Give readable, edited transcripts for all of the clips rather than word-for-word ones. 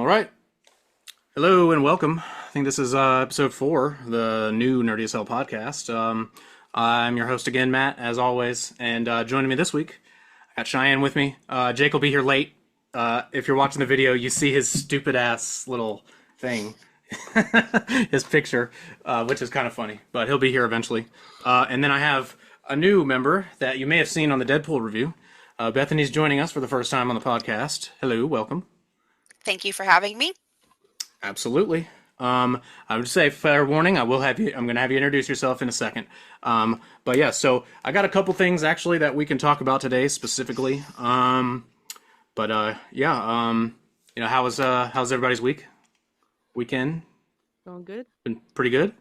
All right. Hello and welcome. I think this is episode 4, the new Nerdy as Hell podcast. I'm your host again, Matt, as always. And joining me this week, I got Cheyenne with me. Jake will be here late. If you're watching the video, you see his stupid ass little thing, his picture, which is kind of funny. But he'll be here eventually. And then I have a new member that you may have seen on the Deadpool review. Bethany's joining us for the first time on the podcast. Hello, welcome. Thank you for having me. Absolutely. I would say, fair warning, I'm going to have you introduce yourself in a second. But yeah, so I got a couple things actually that we can talk about today specifically. How's everybody's weekend? Going good. Been pretty good.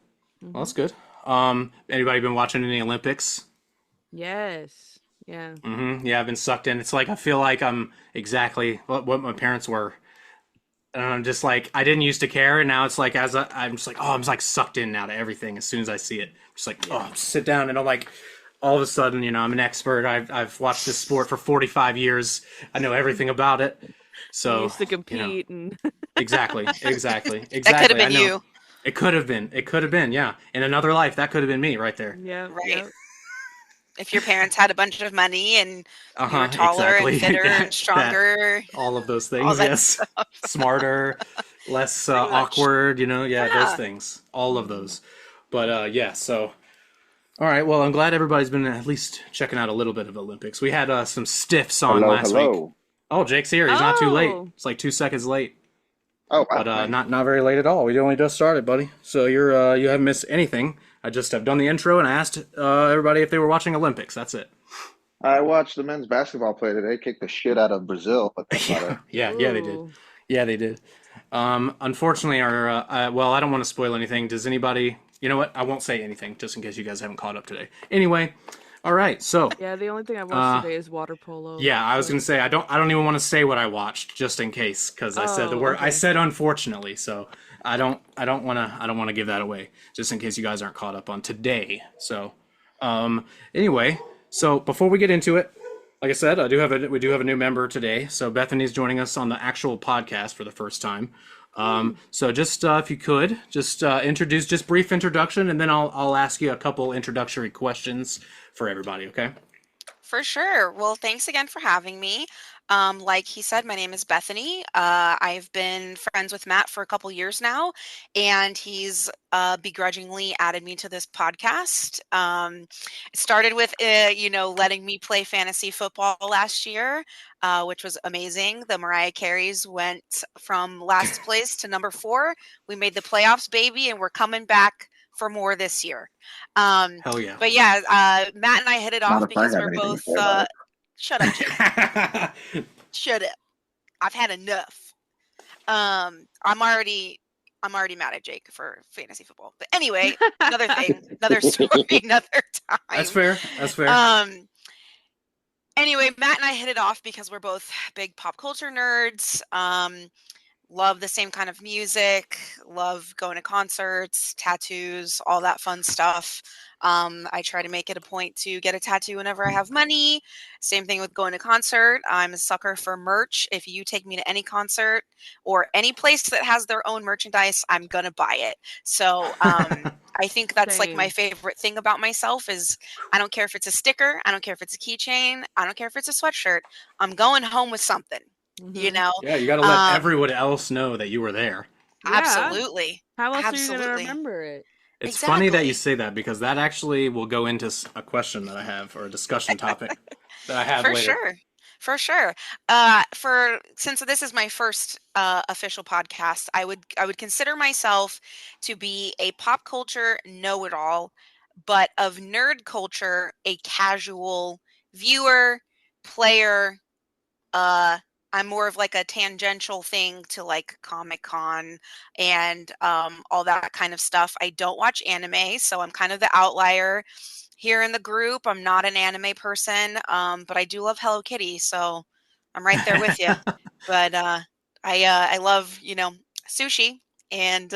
Mm-hmm. Well, that's good. Anybody been watching any Olympics? Yes. Yeah. Mm-hmm. Yeah, I've been sucked in. It's like I feel like I'm exactly what my parents were. And I'm just like, I didn't used to care, and now it's like I'm just like, I'm just like sucked in now to everything as soon as I see it. Just like, sit down, and I'm like, all of a sudden, I'm an expert. I've watched this sport for 45 years. I know everything about it. So I used to compete and exactly. That could have been you. It could have been, yeah. In another life, that could have been me right there. yeah, Right. yeah. If your parents had a bunch of money and you were taller Exactly. and fitter and stronger. All of those All things, that yes. stuff. Smarter, less Pretty much. awkward, those Yeah. things. All of those. But so all right, well, I'm glad everybody's been at least checking out a little bit of Olympics. We had some stiffs on last week. Oh, Jake's here. He's not too late. Oh. It's like 2 seconds late. Oh, But not very late at all. We only just started, buddy. So you haven't missed anything. I just have done the intro and I asked everybody if they were watching Olympics. That's it. I watched the men's basketball play today. Kicked the shit out of Brazil, but that's about it. Yeah, they did. Ooh. Yeah, they did. Unfortunately, I don't want to spoil anything. Does anybody? You know what? I won't say anything just in case you guys haven't caught up today. Anyway, all right. So Yeah, the only thing I watched today is water polo. yeah, I was gonna say I don't even want to say what I watched just in case because I said the word. I okay. said unfortunately, so I don't want to give that away just in case you guys aren't caught up on today. So anyway, so before we get into it, like I said, we do have a new member today. So Bethany's joining us on the actual podcast for the first time. So just if you could just introduce, just brief introduction, and then I'll ask you a couple introductory questions for everybody. Okay. For sure. Well, thanks again for having me. Like he said, my name is Bethany. I've been friends with Matt for a couple years now, and he's begrudgingly added me to this podcast. It started with, letting me play fantasy football last year, which was amazing. The Mariah Careys went from last place to number 4. We made the playoffs, baby, and we're coming back for more this year. Hell yeah. But yeah, Matt and I hit it Not off if I because have we're anything to both. say about it. Shut up, Jake. Shut up. I've had enough. I'm already mad at Jake for fantasy football. But anyway, another thing, another story, another time. That's fair. That's fair. Anyway, Matt and I hit it off because we're both big pop culture nerds. Love the same kind of music, love going to concerts, tattoos, all that fun stuff. I try to make it a point to get a tattoo whenever I have money. Same thing with going to concert. I'm a sucker for merch. If you take me to any concert or any place that has their own merchandise, I'm going to buy it. So I think that's like my Same. favorite thing about myself is I don't care if it's a sticker. I don't care if it's a keychain. I don't care if it's a sweatshirt. I'm going home with something. You Mhm. know, Yeah, you got to let everyone else know that you were there. Yeah. absolutely. How else are you gonna Absolutely. remember it? It's funny that you Exactly. say that because that actually will go into a question that I have or a discussion topic that I have For later. sure. For sure. Since this is my first official podcast, I would consider myself to be a pop culture know-it-all, but of nerd culture, a casual viewer, player. I'm more of like a tangential thing to like Comic-Con and all that kind of stuff. I don't watch anime, so I'm kind of the outlier here in the group. I'm not an anime person, but I do love Hello Kitty, so I'm right there with you. But I love sushi and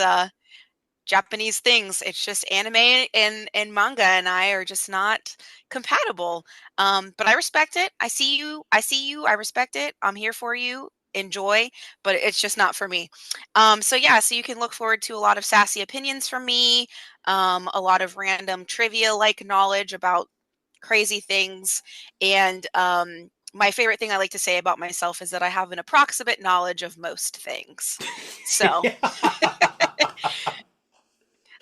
Japanese things. It's just anime and manga and I are just not compatible. But I respect it. I see you. I respect it. I'm here for you. enjoy, but it's just not for me. So you can look forward to a lot of sassy opinions from me, a lot of random trivia like knowledge about crazy things, and my favorite thing I like to say about myself is that I have an approximate knowledge of most things. So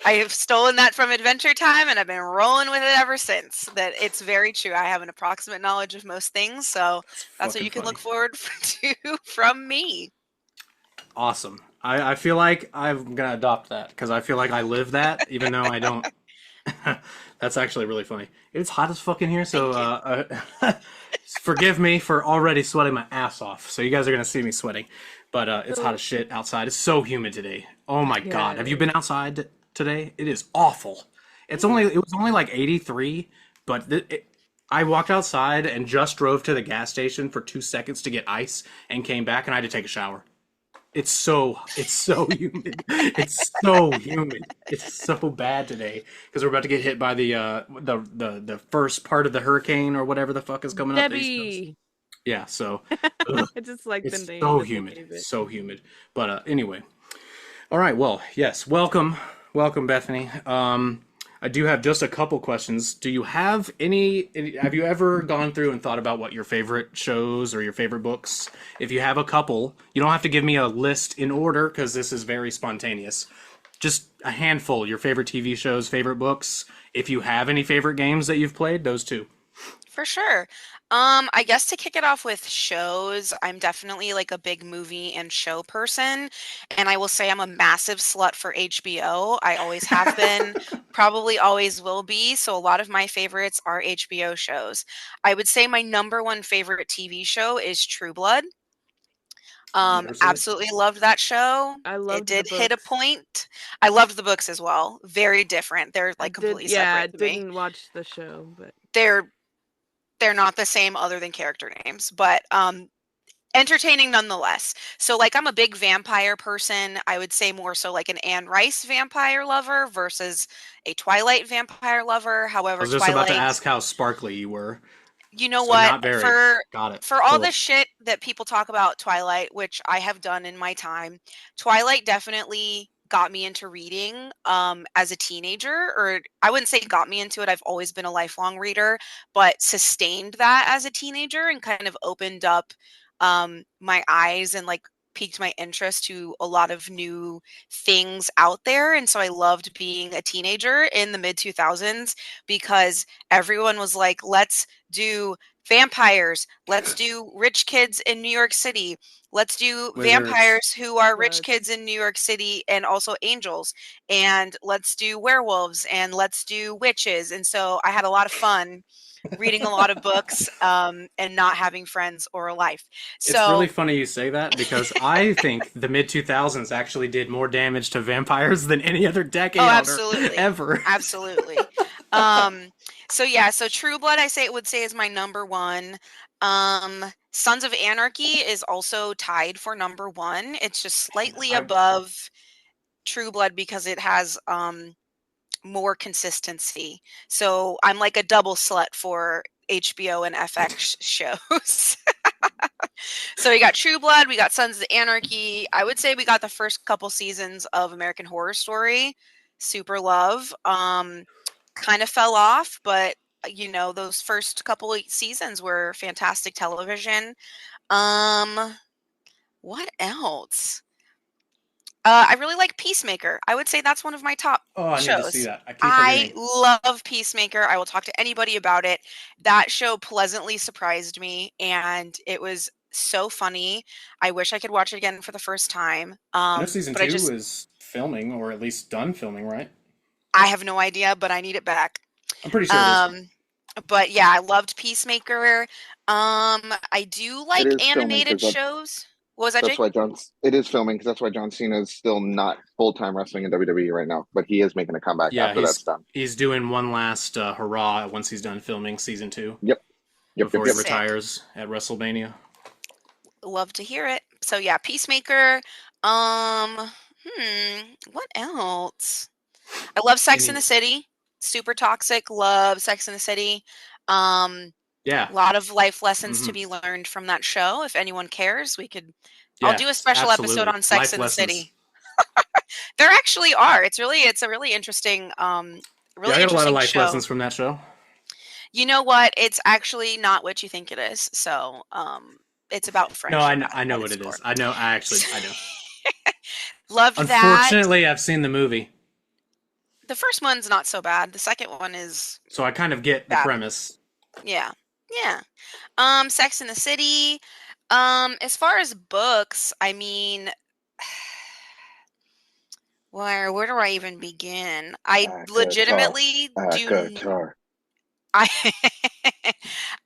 I have stolen that from Adventure Time, and I've been rolling with it ever since. That it's very true. I have an approximate knowledge of most things, so that's what you can look forward to from me. Awesome. I feel like I'm gonna adopt that because I feel like I live that, even though I don't. That's actually really funny. It's hot as fuck in here, so forgive me for already sweating my ass off. So you guys are gonna see me sweating, but it's hot as shit outside. It's so humid today. Oh my god, have you been outside today? It is awful. It was only like 83, but I walked outside and just drove to the gas station for 2 seconds to get ice and came back and I had to take a shower. It's so humid. It's so humid. It's so bad today because we're about to get hit by the first part of the hurricane or whatever the fuck is coming up. Debbie. Yeah, so I just like it's the name. so humid. So humid. But anyway. All right, well, yes, welcome, Bethany. I do have just a couple questions. Do you have have you ever gone through and thought about what your favorite shows or your favorite books? If you have a couple, you don't have to give me a list in order because this is very spontaneous. Just a handful, your favorite TV shows, favorite books. If you have any favorite games that you've played, those two. For sure. I guess to kick it off with shows, I'm definitely like a big movie and show person. And I will say I'm a massive slut for HBO. I always have been, probably always will be. So a lot of my favorites are HBO shows. I would say my number one favorite TV show is True Blood. Absolutely loved that show. I loved It did the hit a books. point. I loved the books as well. Very different. They're like completely separate to me. I didn't watch the show, but They're not the same other than character names, but entertaining nonetheless. So like I'm a big vampire person. I would say more so like an Anne Rice vampire lover versus a Twilight vampire lover. I However, was just about to Twilight, ask how sparkly you were. you know So what? not very. Got it. For all Cool. the shit that people talk about Twilight, which I have done in my time, Twilight definitely got me into reading as a teenager, or I wouldn't say got me into it. I've always been a lifelong reader, but sustained that as a teenager and kind of opened up my eyes and like piqued my interest to a lot of new things out there. And so I loved being a teenager in the mid 2000s because everyone was like, let's do vampires, let's do rich kids in New York City, let's do Wizards. vampires who are rich Bloods. kids in New York City and also angels, and let's do werewolves, and let's do witches. And so I had a lot of fun reading a lot of books and not having friends or a life. So It's really funny you say that because I think the mid 2000s actually did more damage to vampires than any other decade ever. Absolutely. So True Blood I would say is my number one. Sons of Anarchy is also tied for number one. It's just slightly above True Blood because it has more consistency. So I'm like a double slut for HBO and FX shows. So we got True Blood, we got Sons of Anarchy. I would say we got the first couple seasons of American Horror Story. Super love. Kind of fell off, but you know, those first couple of seasons were fantastic television. What else? I really like Peacemaker. I would say that's one of my top I shows. need to see that. I keep I forgetting. love Peacemaker. I will talk to anybody about it. That show pleasantly surprised me, and it was so funny. I wish I could watch it again for the first time. I know season But 2 is filming, or at least done filming, right? I have no idea, but I need it back. I'm pretty sure it is. But yeah, I loved Peacemaker. I do like is filming, animated 'cause shows. What was that, Jay? That's why it is filming because that's why John Cena is still not full time wrestling in WWE right now, but he is making a comeback Yeah, after that's done. he's doing one last hurrah once he's done filming season 2 Yep. before he Sick. retires at WrestleMania. Love to hear it. So yeah, Peacemaker. What else? I love Sex in the City. Super toxic. Love Sex in the City. Yeah. A lot of life lessons to be learned from that show. If anyone cares, we could I'll do a Yes, special episode absolutely. on Sex Life in the lessons. City. There actually are. It's a really interesting, Yeah, really I got a lot of interesting life show. lessons from that show. You know what? It's actually not what you think it is. So, it's about No, friendship I know at what its it core. is. I know. I know. Loved that. Unfortunately, I've seen the movie, The first one's not so bad. The second one is so I kind of get the bad. premise. Yeah. Yeah. Sex in the City. As far as books, I mean, where do I even begin? I legitimately do Akatar. I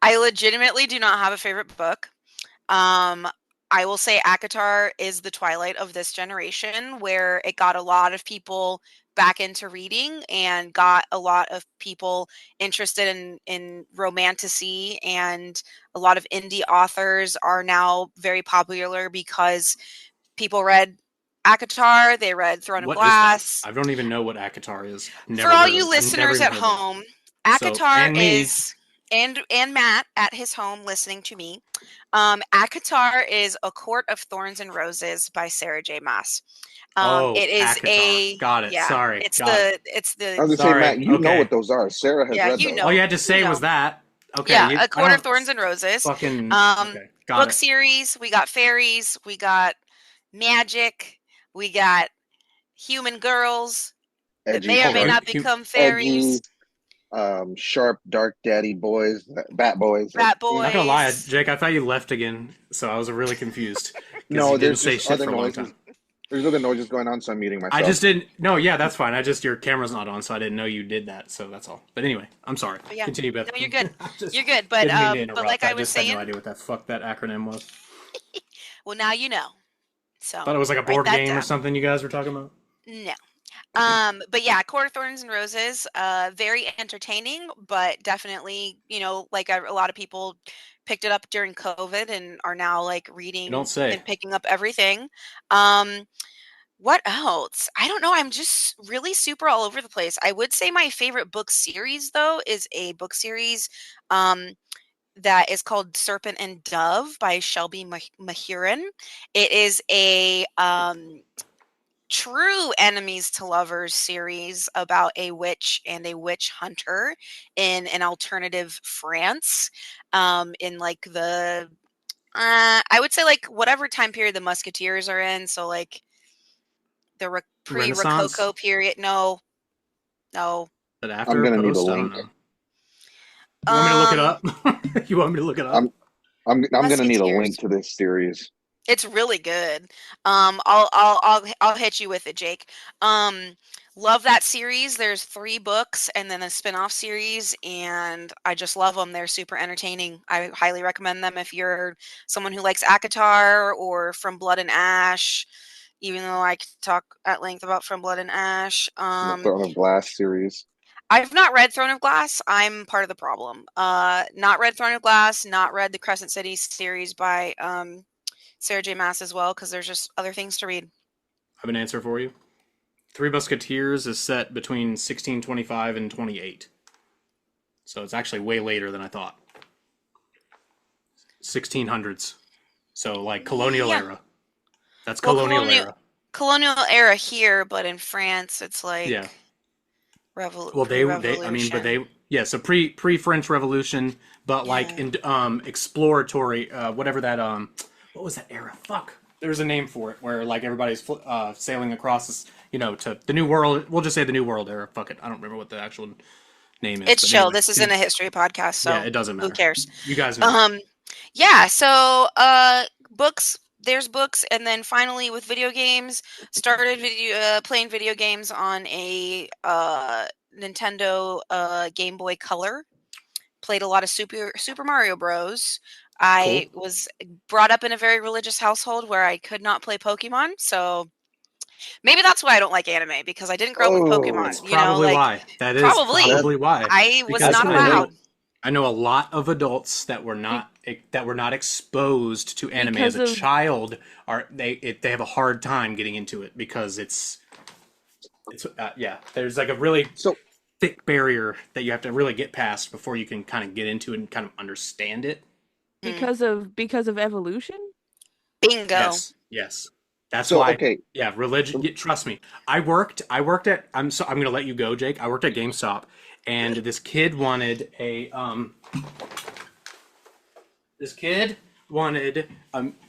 I legitimately do not have a favorite book. Um, I will say ACOTAR is the twilight of this generation, where it got a lot of people back into reading and got a lot of people interested in romantasy, and a lot of indie authors are now very popular because people read ACOTAR, they read Throne of What is that? Glass. I don't even know what ACOTAR is. For Never all heard of you it. I've never listeners even at heard of it. home, So, ACOTAR and me. is and Matt at his home listening to me. ACOTAR is A Court of Thorns and Roses by Sarah J. Maas. Oh, It is ACOTAR. Got it. yeah, Sorry. it's Got it. I was gonna say, Sorry. Matt, you know Okay. what those are. Sarah has yeah, read you those. know. All you had to say you was know. that. Okay. Yeah, You, A I Court of don't Thorns and Roses. fucking. Okay. Got Book it. series, we got fairies, we got magic, we got human girls that Edgy, may or may Oh, not become fairies, sharp, dark daddy boys, bat boys. rat Not gonna lie, boys. Jake. I thought you left again, so I was really confused because you No, didn't there's say just shit other for a long noises. time. There's other noises going on, so I'm muting myself. I just didn't. No, yeah, that's fine. I just your camera's not on, so I didn't know you did that. So that's all. But anyway, I'm sorry. But yeah, Continue, Beth. no, you're good. I just You're good. But didn't mean to interrupt. like I I was just had no saying, idea what that fuck that acronym was. well, now you know. So Thought it was like a write board that game or down. something you guys were talking about. No. But yeah, Court of Thorns and Roses, very entertaining, but definitely, like a lot of people picked it up during COVID and are now like You reading don't say. and picking up everything. What else? I don't know. I'm just really super all over the place. I would say my favorite book series, though, is a book series that is called Serpent and Dove by Shelby Mahurin. It is a true enemies to lovers series about a witch and a witch hunter in an alternative France, in like the I would say like whatever time period the Musketeers are in. So like the Renaissance. pre-Rococo period. No, no. But I'm after gonna need a post, I don't link. know. You want me to look it Um, up? You want me to look it up? I'm gonna need a Musketeers. link to this series. It's really good. I'll hit you with it, Jake. Love that series. There's 3 books and then a spin-off series, and I just love them. They're super entertaining. I highly recommend them if you're someone who likes ACOTAR or From Blood and Ash, even though I could talk at length about From Blood and Ash. The Throne of Glass series. I've not read Throne of Glass. I'm part of the problem. Not read Throne of Glass, not read the Crescent City series by Sarah J. Maas as well, because there's just other things to read. I have an answer for you. Three Musketeers is set between 1625 and 28. So it's actually way later than I thought. 1600s. So like colonial era. That's colonial era. Colonial era here, but in France, it's like Yeah. Well, I mean, but so pre French Revolution, but like in exploratory, whatever that what was that era? Fuck, there's a name for it where like everybody's sailing across this, to the New World. We'll just say the New World era. Fuck it, I don't remember what the actual name is. It's but chill. anyway, This isn't a history podcast, so yeah, it doesn't matter. Who cares? You guys know. Yeah. So, books. There's books, and then finally with video games, started playing video games on a Nintendo Game Boy Color. Played a lot of Super Mario Bros. I Cool. was brought up in a very religious household where I could not play Pokemon, so maybe that's why I don't like anime, because I didn't grow up with Pokemon. That's probably why. That is probably. probably why. I was Because not I know- allowed. I know a lot of adults that were not exposed to anime Because as a of- child they have a hard time getting into it because it's there's like a really So thick barrier that you have to really get past before you can kind of get into it and kind of understand it. Because of evolution? Bingo. Yes. Yes. That's So why. okay, Yeah, religion. Trust me. I'm going to let you go, Jake. I worked at GameStop, and this kid wanted to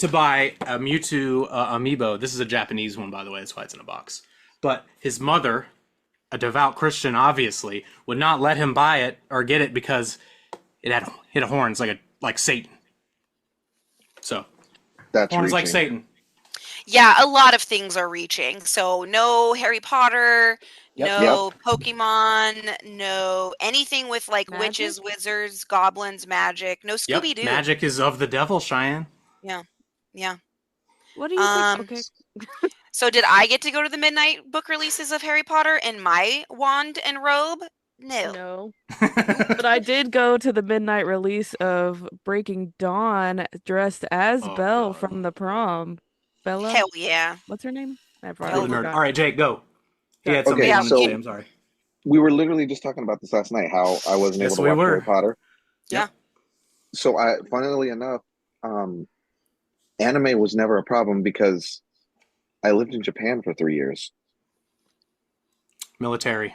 buy a Mewtwo amiibo. This is a Japanese one, by the way. That's why it's in a box. But his mother, a devout Christian, obviously, would not let him buy it or get it because it had hit horns like Satan. So that's horns like reaching. Satan. Yeah, a lot of things are reaching. So no Harry Potter, Yep. no Pokemon, no anything with like Magic? witches, wizards, goblins, magic, no Yep. Scooby Doo. Magic is of the devil, Cheyenne. Yeah. Yeah. What do you think? Okay. So did I get to go to the midnight book releases of Harry Potter in my wand and robe? No. No. But I did go to the midnight release of Breaking Dawn dressed as Oh, Belle God. from the prom. Bella? Hell yeah. What's her name? I You're forgot. the nerd. forgot. All right, Jake, go. He had Sorry. something Okay, he wanted to so say. I'm sorry. we were literally just talking about this last night. How I wasn't Yes, able to we watch were. Harry Potter. Yeah. So funnily enough, anime was never a problem because I lived in Japan for 3 years. Military.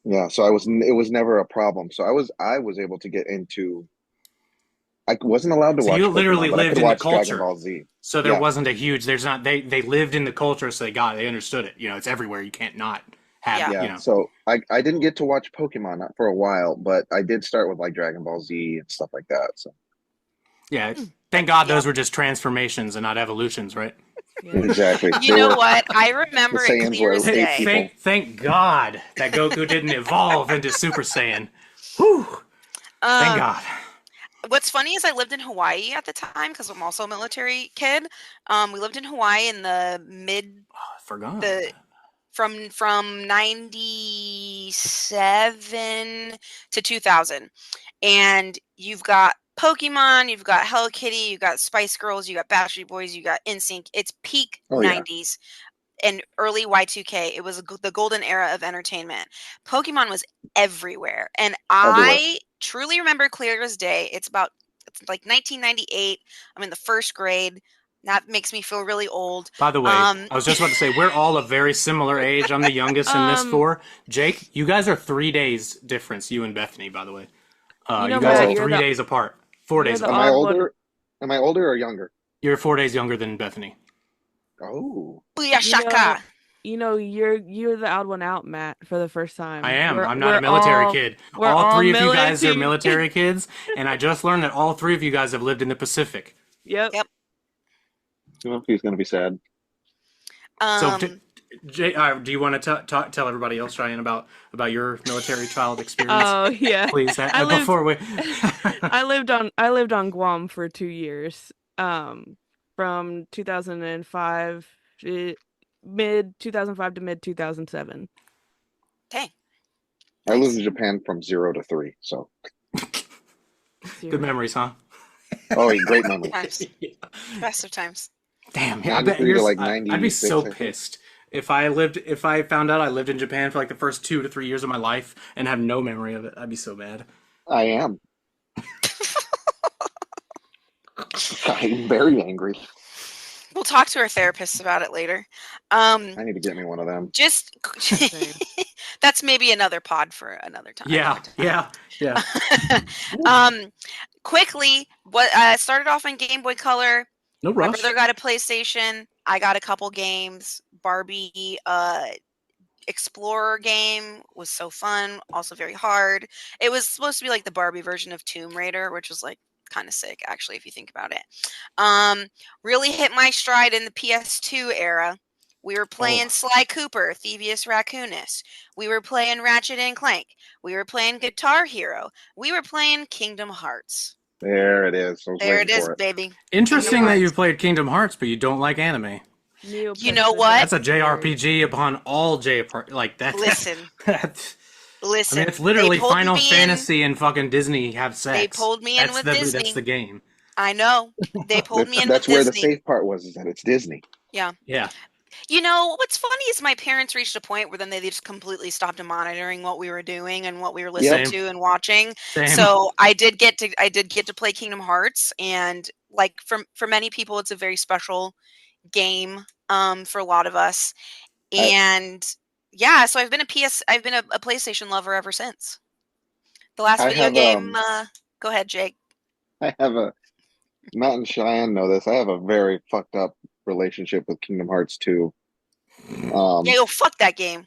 Yeah, so it was never a problem. So I was able to get into. I wasn't allowed to So watch you literally Pokemon, but I lived could in the watch Dragon culture. Ball Z. So there Yeah. wasn't a huge. There's not. They lived in the culture, so they understood it. You know, it's everywhere. You can't not have. Yeah. it, Yeah, You know. so I didn't get to watch Pokemon not for a while, but I did start with like Dragon Ball Z and stuff like that. So Yeah. Thank God Yeah. those were just transformations and not evolutions, right? Yeah. exactly, You know what? I remember the it Saiyans clear were as ape day. people. Thank God that Goku didn't evolve into Super Saiyan. Whew. Thank God. What's funny is I lived in Hawaii at the time because I'm also a military kid. We lived in Hawaii in the mid Oh, I forgot. from 97 to 2000. And you've got Pokemon, you've got Hello Kitty, you've got Spice Girls, you got Backstreet Boys, you got NSYNC. It's peak Oh, yeah. 90s and early Y2K. It was the golden era of entertainment. Pokemon was everywhere. And Everywhere. I truly remember clear as day. It's like 1998. I'm in the first grade. That makes me feel really old. By the way, I was just about to say we're all a very similar age. I'm the youngest in this four. Jake, you guys are 3 days difference. You and Bethany, by the way. You know, you guys Matt, are you're 3 the- days apart. 4 days the Am apart. I odd one. older? Am I older or younger? You're 4 days younger than Bethany. Oh, Booyah shaka. You're the odd one out, Matt, for the first time. I am. I'm not we're a military all- kid. we're All all three of you guys are military- military kids, and I just learned that all three of you guys have lived in the Pacific. Yep. Yep. well, he's gonna be sad. So, Jay, do you want to tell everybody else, Cheyenne, about your military child experience? Oh yeah. Please, I lived- before we. I lived on Guam for 2 years. From 2005 mid 2005 to mid 2007. Okay. I lived in Japan from 0 to 3, so Good memories, huh? oh, great memory. Times. Best of times. Damn, yeah, I 93 bet to, like, I'd be 96, so I think. pissed if I found out I lived in Japan for like the first 2 to 3 years of my life and have no memory of it. I'd be so mad. I am. I'm very angry. We'll talk to our therapists about it later. I need to get me one of them. Just Same. that's maybe another pod for another time. Yeah. Quickly, what started off on Game Boy Color. No My rush. brother got a PlayStation. I got a couple games. Barbie Explorer game was so fun, also very hard. It was supposed to be like the Barbie version of Tomb Raider, which was like kind of sick actually if you think about it. Really hit my stride in the PS2 era. We were playing Sly Cooper, Thievius Raccoonus. We were playing Ratchet and Clank. We were playing Guitar Hero. We were playing Kingdom Hearts. There it is. I was There it waiting is, for it. baby. Interesting Kingdom that Hearts. you've played Kingdom Hearts, but you don't like anime. You know what? That's a JRPG upon all like that. Listen. That's, Listen. I mean, it's literally they pulled Final me in- Fantasy and fucking Disney have sex. They pulled me in That's with the, Disney. That's the game. I know. They pulled me in That's with where the Disney. safe part was, is that it's Disney. Yeah. Yeah. You know, what's funny is my parents reached a point where then they just completely stopped monitoring what we were doing and what we were listening Same. to and watching. Same. So I did get to play Kingdom Hearts, and like for many people it's a very special game for a lot of us. I- And yeah, so I've been a PlayStation lover ever since. The last I video have game, go ahead, Jake. I have a Matt and Cheyenne know this. I have a very fucked up relationship with Kingdom Hearts 2. Yeah, go fuck that game.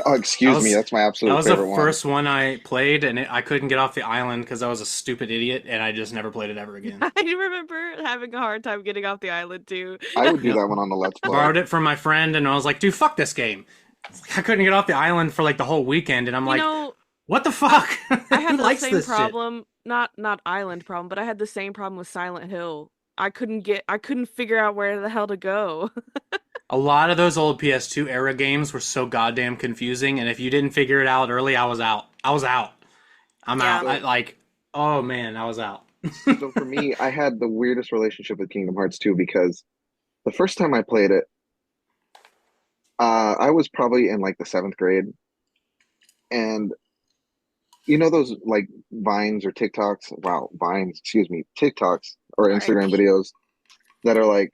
Oh, excuse me, that's my That absolute was the favorite one. first one I played, and I couldn't get off the island because I was a stupid idiot, and I just never played it ever again. I remember having a hard time getting off the island too. I would do Yep. that one on the Let's Play. Borrowed it from my friend, and I was like, dude, fuck this game. I couldn't get off the island for like the whole weekend, and I'm You like, know, what the fuck? I had Who the likes same this shit? problem, not island problem, but I had the same problem with Silent Hill. I couldn't figure out where the hell to go. A lot of those old PS2 era games were so goddamn confusing, and if you didn't figure it out early, I was out. I'm Yeah. out. Oh man, I was out. So for me, I had the weirdest relationship with Kingdom Hearts 2 because the first time I played it, I was probably in like the 7th grade, and you know those like Vines or TikToks? Wow, Vines, excuse me, TikToks or Instagram R.I.P. videos that are like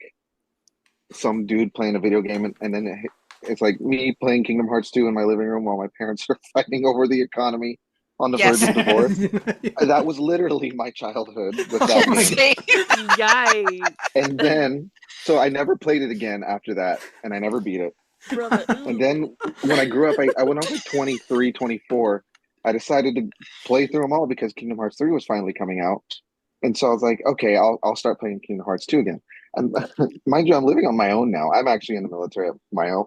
some dude playing a video game, and then it's like me playing Kingdom Hearts 2 in my living room while my parents are fighting over the economy on the Yes. verge of divorce. That was literally my childhood with that Oh my game. Yikes. And then, so I never played it again after that, and I never beat it. Brother. And then when I grew up, when I was like 23, 24, I decided to play through them all because Kingdom Hearts 3 was finally coming out. And so I was like, okay, I'll start playing Kingdom Hearts 2 again. And mind you, I'm living on my own now. I'm actually in the military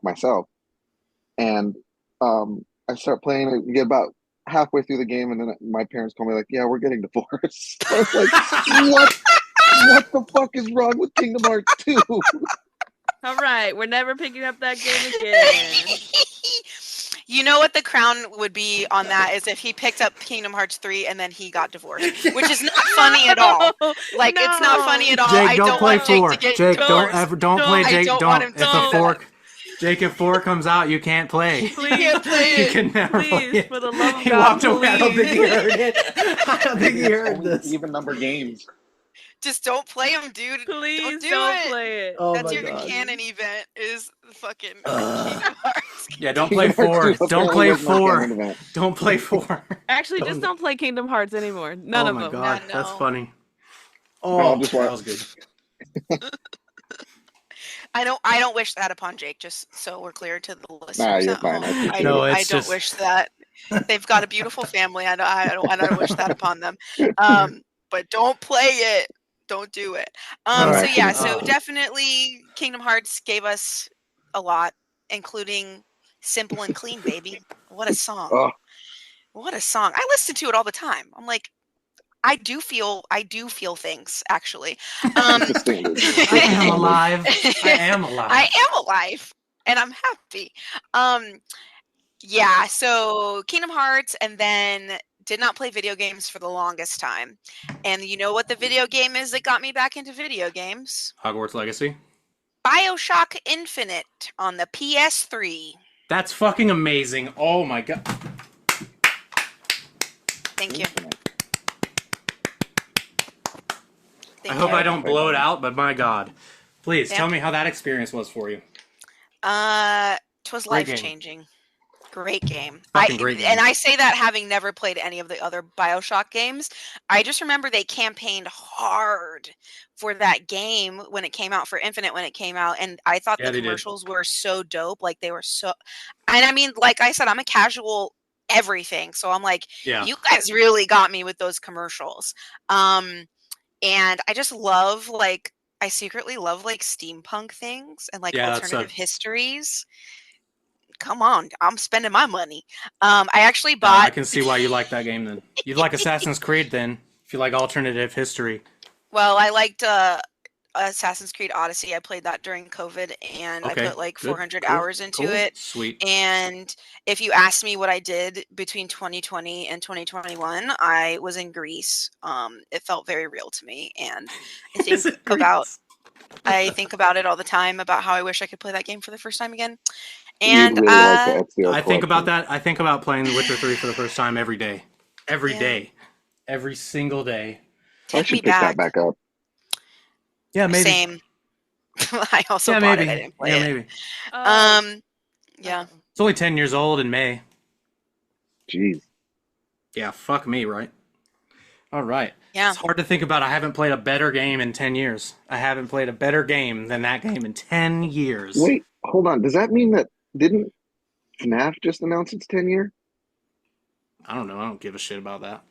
myself. And I start playing, I get about halfway through the game, and then my parents call me like, yeah, we're getting divorced. I was like, what the fuck is wrong with Kingdom Hearts 2? All right, we're never picking up that game again. You know what the crown would be on that is if he picked up Kingdom Hearts 3 and then he got divorced, which is not funny at all. Like, it's not funny at all. Jake, I don't play want Jake 4. to get Jake, divorced. don't play I Jake. don't want him to If do a that. 4, Jake, if 4 comes out, you can't play. Please, can't play You it. can never play please, it. for the love of He God, walked away. I don't think he please. heard it. I don't think he heard Only this. even number games. Just don't play him, dude. Please do don't it. play it. Oh That's my your God. canon event is fucking Kingdom Hearts. Yeah, don't play Kingdom Hearts 4. 2 Don't apparently play was my 4. canon event. Don't play 4. Actually, just don't play Kingdom Hearts anymore. None Oh of my them. God, No. that's funny. I'll Oh, just that watch- was good. I don't wish that upon Jake, just so we're clear to the listeners Nah, you're at fine. home. I appreciate No, it. I it's don't just wish that. They've got a beautiful family. I don't wish that upon them. But don't play it. Don't do it. All So right. yeah, so definitely Kingdom Hearts gave us a lot, including Simple and Clean, baby. What a song. Oh, What a song. I listen to it all the time. I'm like, I do feel things, actually. it's a standard. I am alive. I am alive. I am alive, and I'm happy. Yeah, so Kingdom Hearts, and then did not play video games for the longest time. And you know what the video game is that got me back into video games? Hogwarts Legacy. BioShock Infinite on the PS3. That's fucking amazing. Oh my God. Thank you. I hope I don't blow it out, but my God. Please Yeah. tell me how that experience was for you. 'Twas Great game. life-changing. Great game. Fucking great game. And I say that having never played any of the other BioShock games. I just remember they campaigned hard for that game when it came out, for Infinite when it came out, and I thought Yeah, the they did. commercials were so dope. Like, they were so, and I mean, like I said, I'm a casual everything, so I'm like, Yeah. you guys really got me with those commercials. And I just love, like, I secretly love, like, steampunk things and, like, Yeah, that's alternative histories. Come on, I'm spending my money. I actually I bought. can see why you like that game then. You'd like Assassin's Creed then, if you like alternative history. Well, I liked Assassin's Creed Odyssey. I played that during COVID, and Okay, I put like good, 400 cool, hours into cool, it. Sweet. And if you asked me what I did between 2020 and 2021, I was in Greece. It felt very real to me, and I Is think it Greece? I think about it all the time about how I wish I could play that game for the first time again. You'd And really like the Ezio I think about collection. that. I think about playing The Witcher 3 for the first time every day. Every Yeah. day. Every single day. I take me should pick that back. back up. Yeah, maybe. Same. I also Yeah, bought maybe. it. I didn't play Yeah, it. maybe. Oh, Yeah. oh. It's only 10 years old in May. Jeez. Yeah, fuck me, right? All right. Yeah. It's hard to think about. I haven't played a better game in 10 years. I haven't played a better game than that game in 10 years. Wait, hold on. Does that mean that didn't FNAF just announce its 10-year? I don't know. I don't give a shit about that.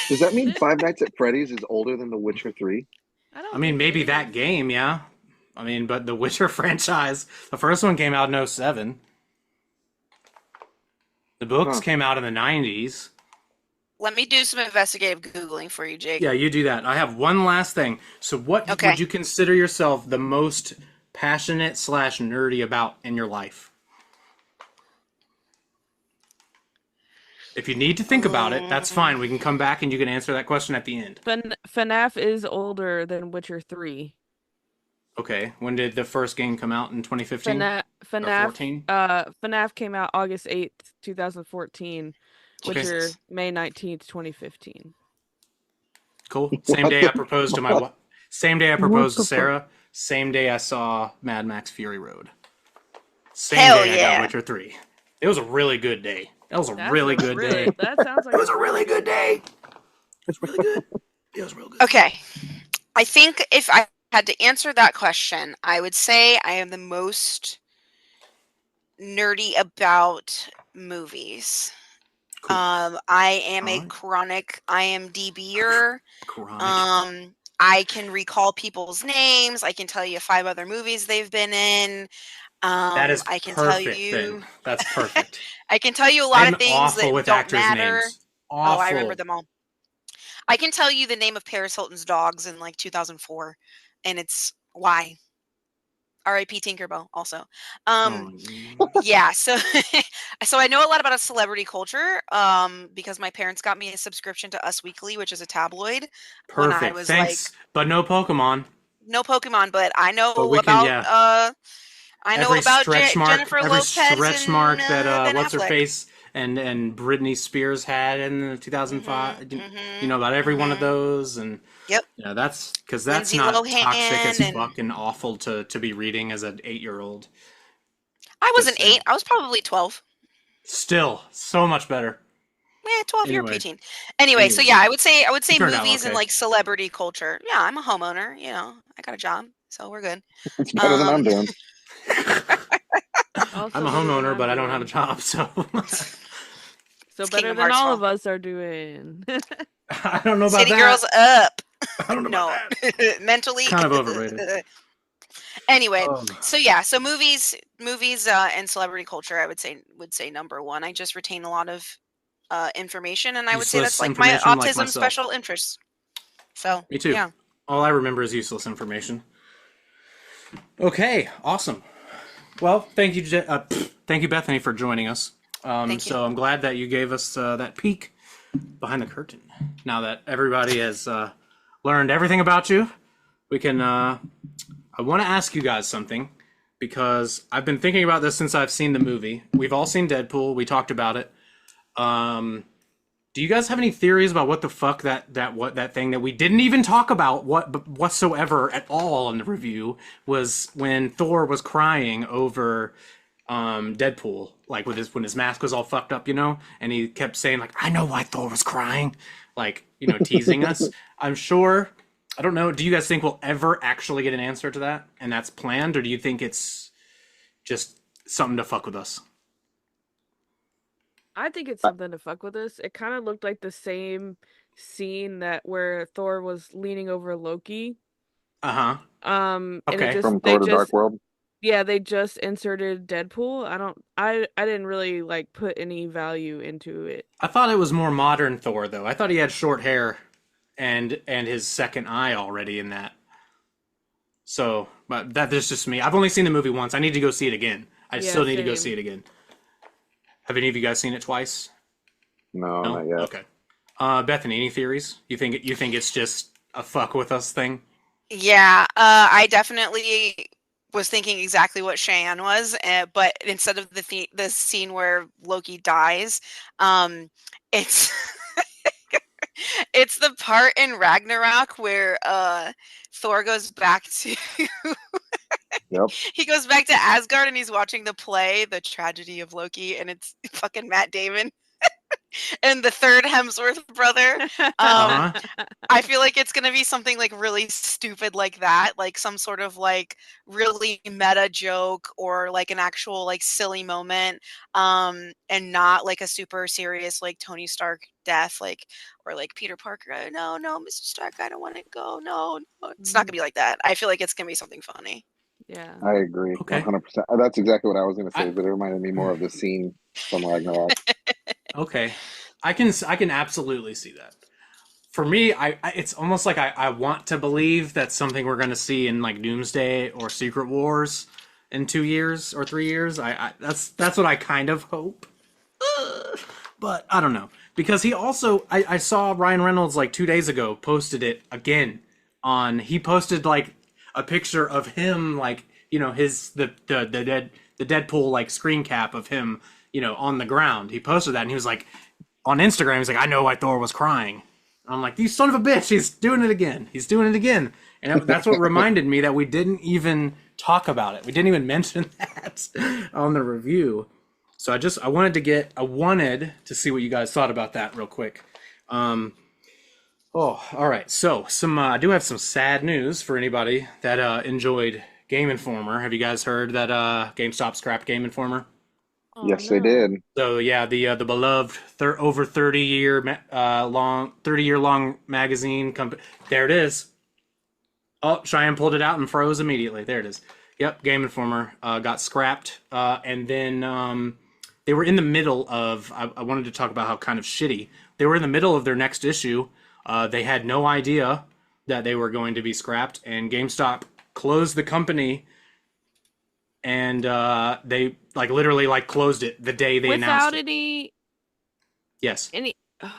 Does that mean Five Nights at Freddy's is older than The Witcher 3? I don't I mean, think it maybe that is. game, yeah. I mean, but the Witcher franchise, the first one came out in 07. The books Huh. came out in the 90s. Let me do some investigative Googling for you, Jake. Yeah, you do that. I have one last thing. So what Okay. would you consider yourself the most passionate / nerdy about in your life? If you need to think about it, that's fine. We can come back and you can answer that question at the end. FNAF is older than Witcher 3. Okay. When did the first game come out? In 2015? FNAF 14? FNAF came out August 8th, 2014. Okay. Witcher May 19th, 2015. Cool. Same What day the I proposed to my fuck? wife. Same day I What proposed to the fuck? Sarah. Same day I saw Mad Max Fury Road. Same Hell day I yeah. got Witcher 3. It was a really good day. That was a That's really good day. That sounds like It was a really good day. It was really good. It was real good. Okay. I think if I had to answer that question, I would say I am the most nerdy about movies. Cool. I am a Alright. chronic IMDb-er. Chronic. I can recall people's names. I can tell you 5 other movies they've been in. That is I can tell perfect you. then. That's perfect. I can tell you a lot I'm of things awful that with don't actors' matter. names. Oh, I remember Awful. them all. I can tell you the name of Paris Hilton's dogs in like 2004, and it's why. R.I.P. Tinkerbell. Also, Oh, yeah. So, so I know a lot about a celebrity culture. Because my parents got me a subscription to Us Weekly, which is a tabloid. When I perfect. was Thanks. But no Pokemon. no Pokemon, but I know But we can, about yeah. I know Every about stretch mark, Jennifer every Lopez stretch and mark that Ben what's her Affleck. face and Britney Spears had in 2005. You know about every one of those, and Yep. yeah, that's because that's Lindsay not toxic as Lohan and fucking awful to be reading as an 8-year-old. I Just wasn't saying. 8. I was probably 12. Still so much better. Yeah, 12. You're Anyway, preteen. Anyway, so yeah, I would say you turned out movies and okay. like celebrity culture. Yeah, I'm a homeowner. You know, I got a job, so we're good. It's better than I'm doing. Also I'm a better than homeowner, I'm but I don't have a doing. job, so So It's better Kingdom than Hearts all fault. of us are doing. I don't know about City that. Girls up. I don't know No, about that. mentally. Kind of overrated. Anyway, Oh. so yeah, so movies, and celebrity culture, I would say number one. I just retain a lot of information, and I would say Useless that's like my information like autism myself. special interest. So Me too. yeah. All I remember is useless information. Okay, awesome. Well, thank you, thank you, Bethany, for joining us. Thank you. So I'm glad that you gave us that peek behind the curtain. Now that everybody has learned everything about you, we can. I want to ask you guys something because I've been thinking about this since I've seen the movie. We've all seen Deadpool. We talked about it. Do you guys have any theories about what the fuck that thing that we didn't even talk about whatsoever at all in the review was when Thor was crying over Deadpool, like when his mask was all fucked up, you know, and he kept saying like, "I know why Thor was crying," like, you know, teasing us. I'm sure. I don't know. Do you guys think we'll ever actually get an answer to that, and that's planned, or do you think it's just something to fuck with us? I think it's something to fuck with us. It kind of looked like the same scene that where Thor was leaning over Loki. Uh-huh. And it Okay. just From they Thor to just Dark World. yeah, they just inserted Deadpool. I didn't really like put any value into it. I thought it was more modern Thor, though. I thought he had short hair and his second eye already in that. So, but that's just me. I've only seen the movie once. I need to go see it again. I Yeah, still need to go same. see it again. Have any of you guys seen it twice? No, No? not yet. Okay. Bethany, any theories? You think it's just a fuck with us thing? Yeah, I definitely was thinking exactly what Cheyenne was, but instead of the scene where Loki dies, it's It's the part in Ragnarok where Thor goes back to Yep. he goes back to Asgard and he's watching the play, The Tragedy of Loki, and it's fucking Matt Damon and the third Hemsworth brother. Uh-huh. I feel like it's gonna be something like really stupid like that, like some sort of like really meta joke or like an actual like silly moment, and not like a super serious like Tony Stark death, like or like Peter Parker. No, no, Mr. Stark, I don't want to go. No, no, it's not gonna be like that. I feel like it's gonna be something funny. Yeah. I agree, Okay. 100%. That's exactly what I was going to say. I- But it reminded me more of the scene from Ragnarok. Okay. I can absolutely see that. For me, it's almost like I want to believe that's something we're going to see in like Doomsday or Secret Wars in 2 years or 3 years. That's what I kind of hope. But I don't know, because he also I saw Ryan Reynolds like 2 days ago posted it again on he posted like a picture of him, like, you know, his the Deadpool like screen cap of him, you know, on the ground. He posted that and he was like on Instagram, he's like, I know why Thor was crying. I'm like, you son of a bitch, he's doing it again. He's doing it again. And that's what reminded me that we didn't even talk about it. We didn't even mention that on the review. So I wanted to see what you guys thought about that real quick. Oh, all right. So I do have some sad news for anybody that enjoyed Game Informer. Have you guys heard that GameStop scrapped Game Informer? Oh, Yes, they no. did. So yeah, the beloved over 30-year long magazine company. There it is. Oh, Cheyenne pulled it out and froze immediately. There it is. Yep, Game Informer got scrapped, and then they were in the middle of. I wanted to talk about how kind of shitty they were in the middle of their next issue. They had no idea that they were going to be scrapped, and GameStop closed the company. And they like literally like closed it the day they announced Without it. Yes, any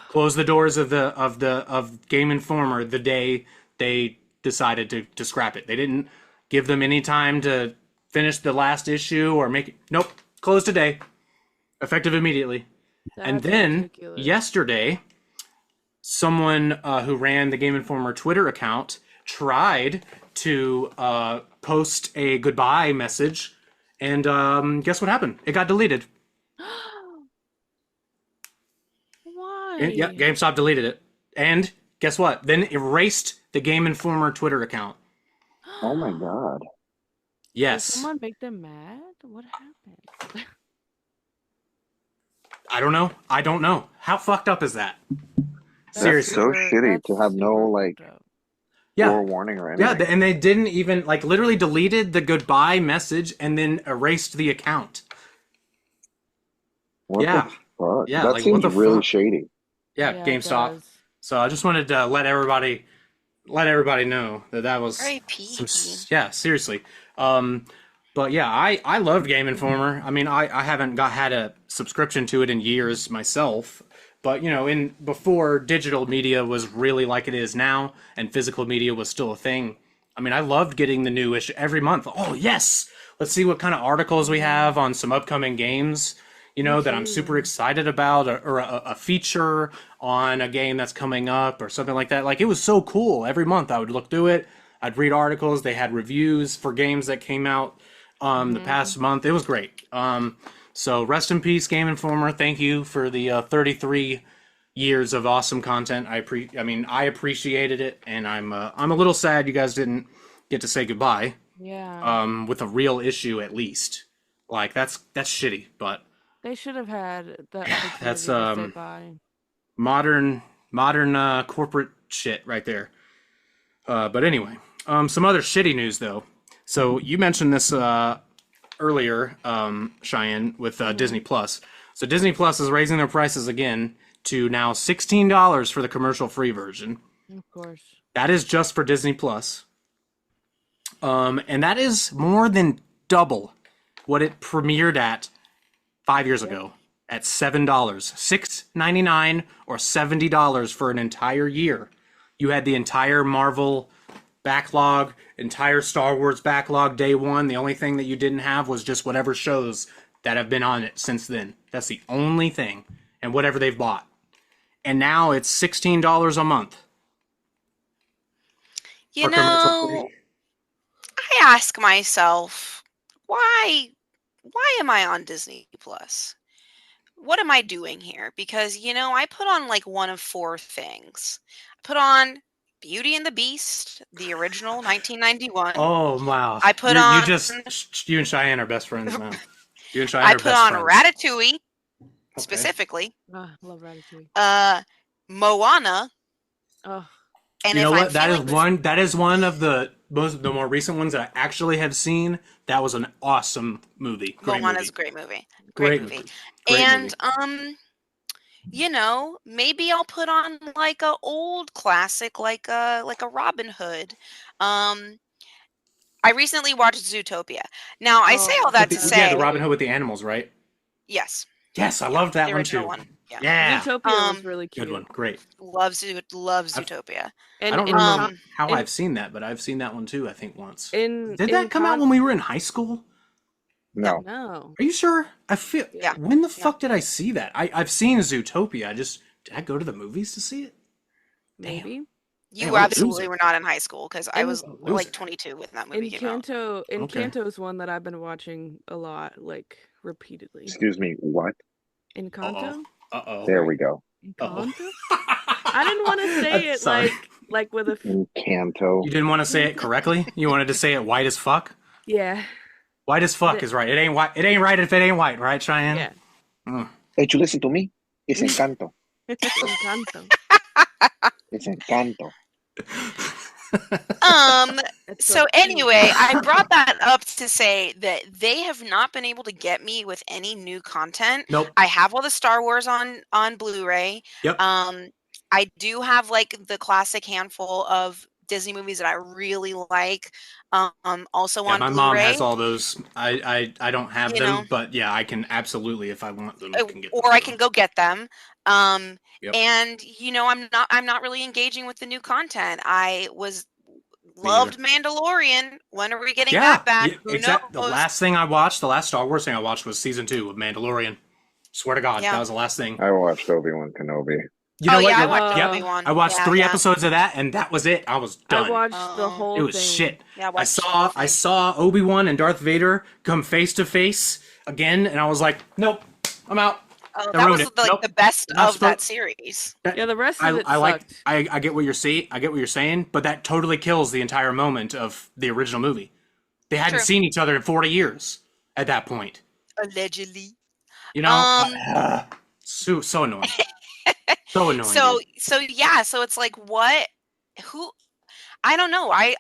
closed the doors of Game Informer the day they decided to scrap it. They didn't give them any time to finish the last issue or make it. Nope, closed today, effective immediately. And That's then ridiculous. yesterday, someone who ran the Game Informer Twitter account tried to post a goodbye message, and guess what happened? It got deleted. Why? Yeah, GameStop deleted it. And guess what? Then erased the Game Informer Twitter account. Oh my God. Did Yes. someone make them mad? What happened? I don't know. How fucked up is that? That's Seriously. so super- shitty that's to have no, super like, fucked up. Yeah. Forewarning or Yeah, anything. and they didn't even, like, literally deleted the goodbye message and then erased the account. What Yeah. the fuck? Yeah, That like, seems what the really fuck? shady. Yeah, Yeah, it GameStop. does. So I just wanted to let everybody know that was R.I.P. yeah, seriously. But yeah, I loved Game Informer. I mean, I haven't had a subscription to it in years myself. But you know, before digital media was really like it is now, and physical media was still a thing. I mean, I loved getting the new issue every month. Oh yes, let's see what kind of articles we have on some upcoming games. You know, that I'm super excited about, or a feature on a game that's coming up, or something like that. Like, it was so cool. Every month I would look through it. I'd read articles. They had reviews for games that came out the past month. It was great. So rest in peace, Game Informer. Thank you for the 33 years of awesome content. I appreciated it, and I'm a little sad you guys didn't get to say goodbye. Yeah. With a real issue at least. Like, that's shitty, but They should have had the opportunity that's to say bye. modern corporate shit right there. But anyway, some other shitty news though. So you mentioned this earlier, Cheyenne, with Disney Plus. So Disney Plus is raising their prices again to now $16 for the commercial-free version. Of course. That is just for Disney Plus. And that is more than double what it premiered at 5 years ago at $7. $6.99 or $70 for an entire year. You had the entire Marvel backlog, entire Star Wars backlog day one. The only thing that you didn't have was just whatever shows that have been on it since then. That's the only thing. And whatever they've bought. and now it's $16 a month You for commercial know, free. I ask myself, why am I on Disney Plus? What am I doing here? Because, I put on like one of four things. I put on Beauty and the Beast, the original 1991. Oh wow! I put You on you and Cheyenne are best friends now. You and Cheyenne I are put best on friends. Ratatouille, Okay. specifically. Ah, love Ratatouille. Moana, Oh, and You if know I'm what? That is feeling one of the more recent ones that I actually have seen. That was an awesome movie. Great Moana's movie. a great movie. Great Movie. movie. Great And movie. maybe I'll put on like a old classic like a Robin Hood. Um I recently watched Zootopia. Now, I say all that to Yeah, say, the Robin Hood with the animals, right? yes. Yes, I Yeah, loved that the one original too. one. Yeah. Yeah, Zootopia was really cute. good one. Great. Love I've, Zootopia. I And don't in remember con- how in I've seen that, but I've seen that one too. I think once. in Did in that come out con when we were in high school? No. no. Are you sure? I feel. Yeah. When the Yeah. fuck did I see that? I've seen Zootopia. Did I go to the movies to see it? Maybe. You Damn, what a absolutely loser. were not in high school because I In was What a like loser. 22 when that movie came out. Okay. Encanto's one that I've been watching a lot, like repeatedly. Excuse me. What? Encanto? Uh-oh. There we go. Encanto? I didn't want to say it Sorry. like with a Encanto. You didn't want to say it correctly? You wanted to say it white as fuck? yeah. White as fuck is right. It ain't white. It ain't right if it ain't white, right, Cheyenne? Yeah. Hey, you listen to me. It's Encanto. Encanto. It's Encanto. It's So so cute. anyway, I brought that up to say that they have not been able to get me with any new content. Nope. I have all the Star Wars on Blu-ray. Yep. I do have like the classic handful of Disney movies that I really like. Also Yeah, on my Blu-ray. mom has all those. I don't have You them, know. but yeah, I can absolutely, if I want them, can get them. Or I can go get them. Yep. And I'm not really engaging with the new content. I was Me loved Mandalorian. When are we getting Yeah, that back? Who exactly. knows? The last Star Wars thing I watched was season 2 of Mandalorian. Swear to God, Yeah. that was the last thing. I watched Obi-Wan Kenobi. You know what? yeah, I You're watched right. Yep. Obi-Wan. I watched Yeah, 3 yeah. episodes of that, and that was it. I was done. I watched the Oh. whole It was thing. shit. Yeah, I saw Obi-Wan and Darth Vader come face to face again, and I was like, nope, I'm out. Oh, They that ruined was it. like Nope. the best Not of that supposed- series. Yeah, the rest of it I like. sucked. I get what you're saying. I get what you're saying, but that totally kills the entire moment of the original movie. They hadn't True. seen each other in 40 years at that point. Allegedly. You know, so annoying. So annoying. So dude. so it's like what who I don't know. I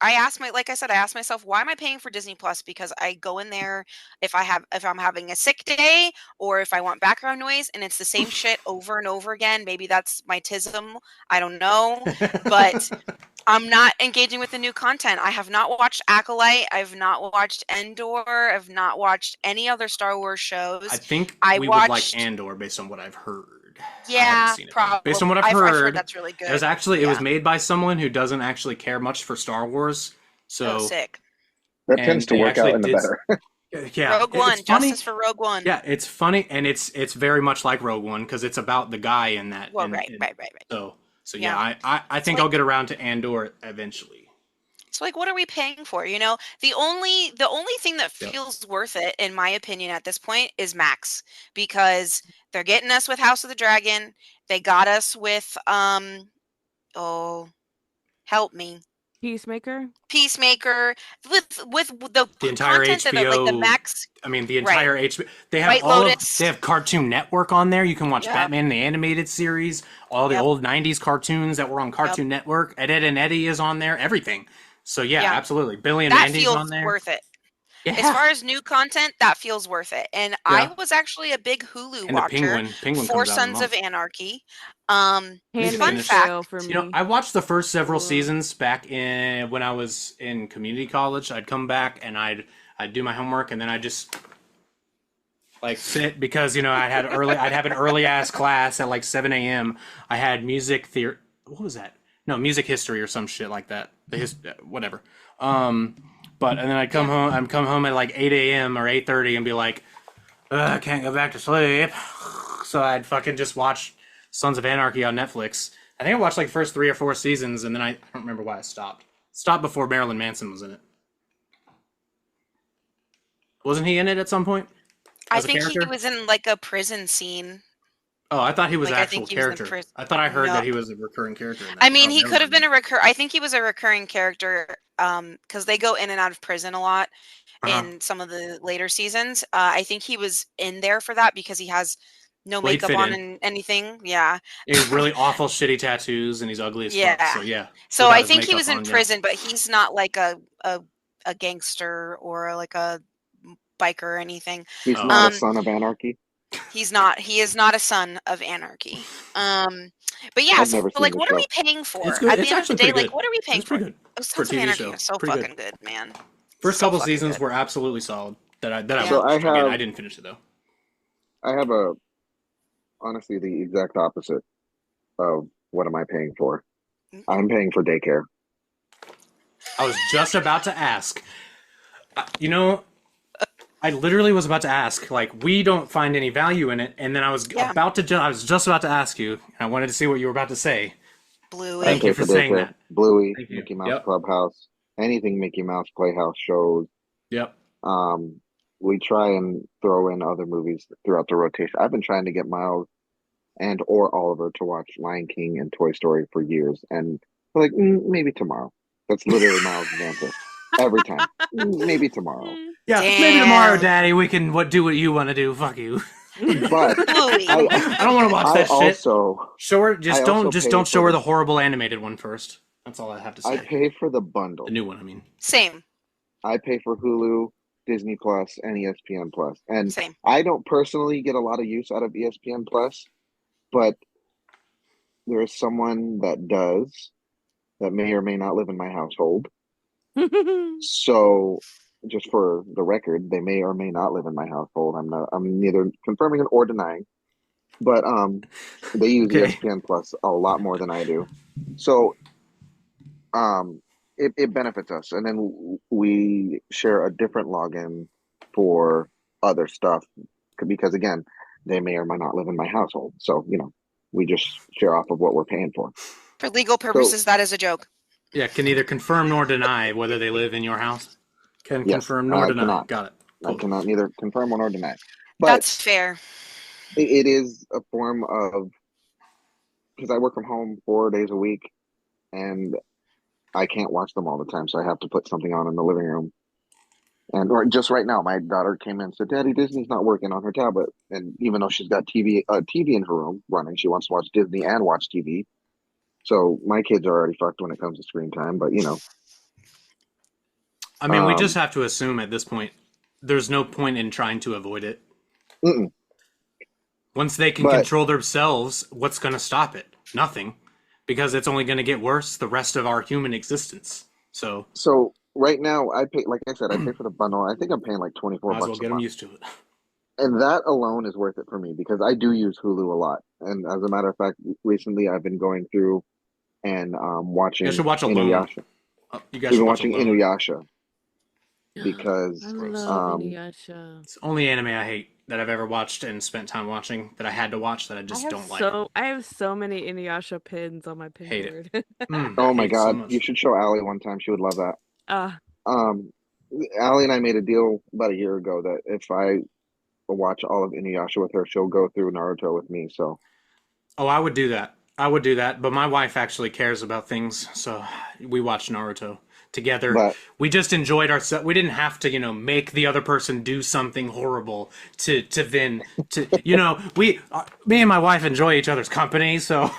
asked like I said, I asked myself, why am I paying for Disney Plus? Because I go in there if I'm having a sick day or if I want background noise and it's the same shit over and over again. Maybe that's my tism. I don't know. But I'm not engaging with the new content. I have not watched Acolyte. I've not watched Endor. I've not watched any other Star Wars shows. I think I we would like watched- Andor based on what I've heard. I Yeah, haven't seen it, though. probably. Based on what I've I've heard, heard that's really good. it was actually it was Yeah. made by someone who doesn't actually care much for Star Wars. So Oh, sick. That And tends to they work out actually in the did- better. yeah, Rogue One, it's funny. Justice for Rogue One. Yeah, it's funny, and it's very much like Rogue One because it's about the guy in that. Well, in- right. So Yeah. yeah, I think like- I'll get around to Andor eventually. So like, what are we paying for? The only thing that Yep. feels worth it, in my opinion, at this point, is Max, because they're getting us with House of the Dragon. They got us with help me, Peacemaker. Peacemaker, with the entire content that like the HBO Max. I mean, the entire HBO. They have White all Lotus. they have Cartoon Network on there. You can watch Yep. Batman the animated series, all the Yep. old '90s cartoons that were on Cartoon Network. Ed, Ed and Eddie is on there. Everything. So yeah, Yeah. absolutely. Billy and That Mandy's feels on there. worth it. Yeah. As far as new content, that feels worth it. And I was actually a big Hulu and the watcher Penguin for comes out in a Sons of month. Anarchy. Need to Fun finish. fact, Tale for me. You know, I watched the first several Cool. seasons back in when I was in community college. I'd come back and I'd do my homework and then I'd just like sit because I'd have an early ass class at like 7 a.m. I had music theory. What was that? No, music history or some shit like that. Whatever. But and then I'd come home. I'd come home at like 8 a.m. or 8:30 and be like, I can't go back to sleep. So I'd fucking just watch Sons of Anarchy on Netflix. I think I watched like the first 3 or 4 seasons, and then I don't remember why I stopped. Stopped before Marilyn Manson was in it. Wasn't he in it at some point? I As a think he character? was in like a prison scene. Oh, I thought he was Like I actual think he was in character. prison. I thought I heard No. that he was a recurring character in that. I mean, Oh, he never could have mind been I think he was a recurring character because they go in and out of prison a lot then. in some of the later seasons. I think he was in there for that because he has no Well, he'd makeup fit on in. and anything. Yeah. He has really awful, shitty tattoos, and he's ugly as fuck. Yeah. So yeah, So without I his think he makeup was in on, yeah. prison, but he's not like a gangster or like a biker or anything. He's Oh. not a son of anarchy. He's not. He is not a son of anarchy. But yeah, I've so never seen like, the what are show. we paying for? It's good. At the It's end of the actually day, pretty like, good. what are we paying It's for? pretty good Oh, for a Sons of TV Anarchy show. is so Pretty fucking good, man. First So couple fucking seasons good. were absolutely solid. That I Yeah. So watched. I Again, have- I didn't finish it though. I have honestly the exact opposite of what am I paying for. I'm paying for daycare. I was just about to ask. You know, I literally was about to ask. Like, we don't find any value in it, and then I was Yeah. I was just about to ask you. And I wanted to see what you were about to say. Bluey. Thank I you pay for saying daycare. that. Bluey, Thank you. Mickey Mouse Yep. Clubhouse, anything Mickey Mouse Playhouse shows. Yep. We try and throw in other movies throughout the rotation. I've been trying to get Miles and or Oliver to watch Lion King and Toy Story for years, and we're like, maybe tomorrow. That's literally Miles' answer every time. Maybe tomorrow. Yeah, maybe tomorrow, Damn. Daddy, we can do what you want to do. Fuck you. But Bluey. I don't want to watch I that shit. also Show her. I Just also don't pay don't show for her the- the horrible animated one first. That's all I have to say. I pay for the bundle. The new one, I mean. Same. I pay for Hulu, Disney Plus, and ESPN Plus. And Same. I don't personally get a lot of use out of ESPN Plus, but there is someone that does that may or may not live in my household. So just for the record, they may or may not live in my household. I'm neither confirming or denying. But they use Okay. ESPN Plus a lot more than I do. So it benefits us. And then we share a different login for other stuff because again, they may or may not live in my household. So, we just share off of what we're paying for. For legal purposes, that is a joke. Yeah, can neither confirm nor deny whether they live in your house. Can Yes, confirm nor I deny. cannot. Got it. I Cool. cannot neither confirm nor deny. But That's fair. it is a form of, because I work from home 4 days a week and I can't watch them all the time. So I have to put something on in the living room. Or just right now, my daughter came in and said, Daddy, Disney's not working on her tablet. And even though she's got TV in her room running, she wants to watch Disney and watch TV. So my kids are already fucked when it comes to screen time, but I mean, we just have to assume at this point, there's no point in trying to avoid it. Mm-mm. Once they can control themselves, what's going to stop it? Nothing. Because it's only going to get worse the rest of our human existence. So right now, I pay, like I said, I pay for the bundle. I think I'm paying like $24 might as well a get them month. used to it. And that alone is worth it for me because I do use Hulu a lot. And as a matter of fact, recently I've been going through and watching You should watch Alone. Inuyasha. You guys We've should been watch watching Alone. Inuyasha because I gross. love Inuyasha. It's the only anime I hate that I've ever watched and spent time watching that I had to watch that I just don't like. I have so many Inuyasha pins on my pin Hate it. board. oh my hate it so God, much. you should show Allie one time. She would love that. Ah, Allie and I made a deal about a year ago that if I watch all of Inuyasha with her, she'll go through Naruto with me. So Oh, I would do that. But my wife actually cares about things, so we watched Naruto together. But- we just enjoyed ourselves. We didn't have to, make the other person do something horrible to then me and my wife enjoy each other's company, so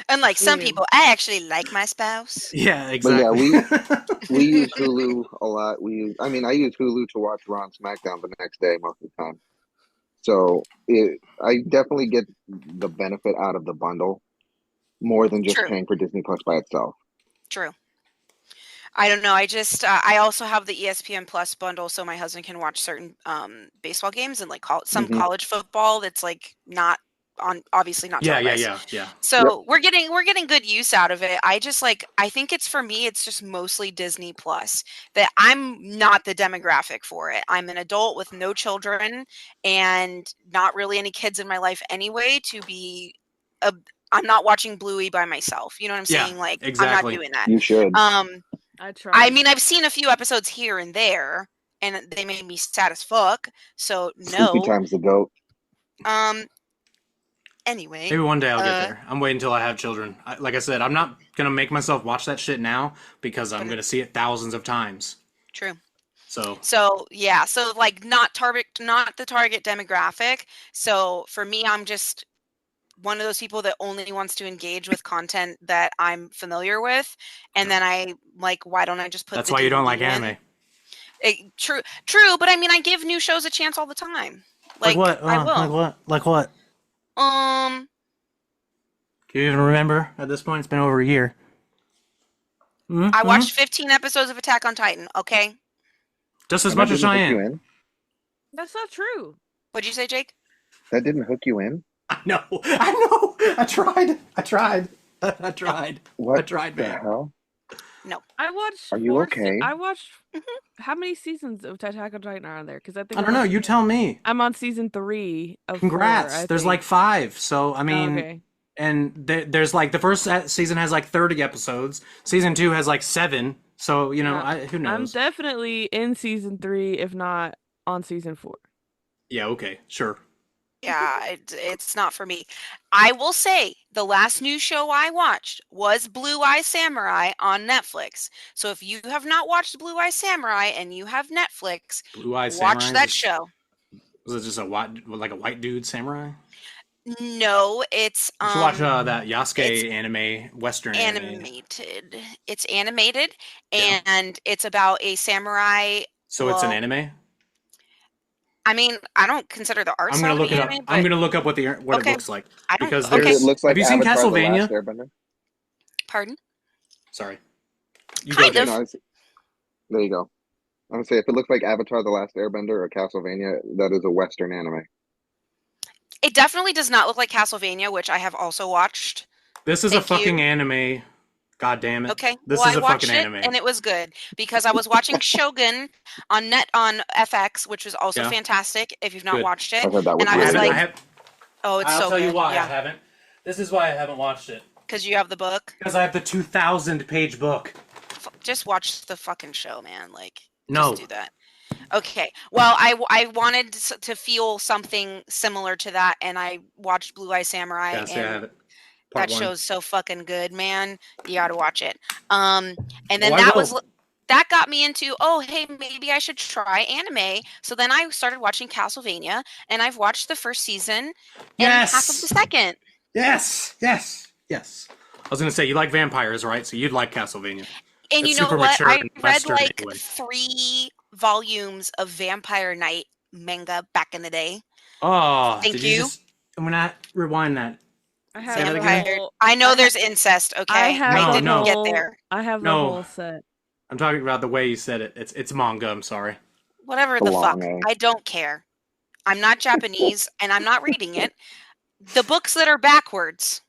Unlike some Yeah. people, I actually like my spouse. yeah, But exactly. yeah, we use Hulu a lot. I use Hulu to watch Raw and SmackDown the next day most of the time. So I definitely get the benefit out of the bundle more than just True. paying for Disney Plus by itself. True. I don't know. I just I also have the ESPN Plus bundle, so my husband can watch certain baseball games and like some Mhm. college football that's like not on obviously not Yeah, televised. yeah. So we're getting good use out of it. I just I think it's for me, it's just mostly Disney Plus. That I'm not the demographic for it. I'm an adult with no children and not really any kids in my life anyway to be a I'm not watching Bluey by myself. You know what I'm Yeah, saying? Like I'm not exactly. doing that. You should. I I tried. mean, I've seen a few episodes here and there and they made me sad as fuck. So Sleepy no. Time's the goat. Anyway. Maybe one day I'll get there. I'm waiting until I have children. Like I said, I'm not gonna make myself watch that shit now because I'm gonna see it thousands of times. True. So yeah, so not the target demographic. So for me, I'm just one of those people that only wants to engage with content that I'm familiar with, and then I why don't I just put that's the why you don't DVD like in? anime. True, but I mean, I give new shows a chance all the time. Like what? I will. Like what? Um, Do you even remember? At this point, it's been over a year. I watched 15 episodes of Attack on Titan. Okay, just as And much that as didn't hook you Cheyenne. in? That's not true. what'd you say, Jake? That didn't hook you in? I know. I tried. I tried, What the man. hell? No. I watched. Are you okay? I watched. How many seasons of Attack on Titan are on there? Because I think I don't know. You tell me. I'm on season 3 of 4, Congrats. I There's think. like 5. So I mean, okay. and there's the first season has 30 episodes. Season 2 has 7. So who I'm knows? definitely in season 3, if not on season 4. Yeah. Okay. Sure. Yeah, it's not for me. I will say the last new show I watched was Blue Eye Samurai on Netflix. So if you have not watched Blue Eye Samurai and you have Netflix, Blue Eye watch Samurai. that show. Was it just a white dude samurai? No, it's You should watch that Yasuke anime, Western anime. animated. It's animated Yeah. and it's about a samurai. So it's an anime. I mean, I don't consider the art I'm style gonna look to be it up. anime, I'm but gonna look up what it Okay. looks like I don't. because Okay. there's. It looks like Have you seen Avatar: The Last Castlevania? Airbender. Pardon? Sorry. You Kind go, of. Dave. There you go. I'm gonna say if it looks like Avatar: The Last Airbender or Castlevania, that is a Western anime. It definitely does not look like Castlevania, which I have also watched. This is Thank a fucking you. anime. God damn it. Okay. This Well, is I a watched fucking it anime. and it was good because I was watching Shogun on FX, which was also Yeah. fantastic if you've not Good. watched I it. heard that was And I I was really haven't. good. oh, it's I'll so tell good. you why I Yeah, haven't. This is why I haven't watched it. because you have the book. Because I have the 2,000-page book. Just watch the fucking show, man. No. Just do that. Okay. Well, I wanted to feel something similar to that, and I watched Blue Eye Samurai, Yeah, see, I have and it. Part that 1. show's so fucking good, man. You got to watch it. And then Oh, I will. that got me into, oh, hey, maybe I should try anime. So then I started watching Castlevania, and I've watched the first season and half of the second. Yes. I was gonna say you like vampires, right? So you'd like Castlevania. And It's you know super what? mature I and read Western anyway. 3 volumes of Vampire Knight manga back in the day. Oh, Thank did you you. just? I'm gonna rewind that. I Say have that the again? whole. I know I there's ha- incest, I okay? have No, the didn't get whole- there. I have the No. whole set. I'm talking about the way you said it. It's manga. I'm sorry. Whatever the fuck. I don't care. I'm not Japanese and I'm not reading it. The books that are backwards,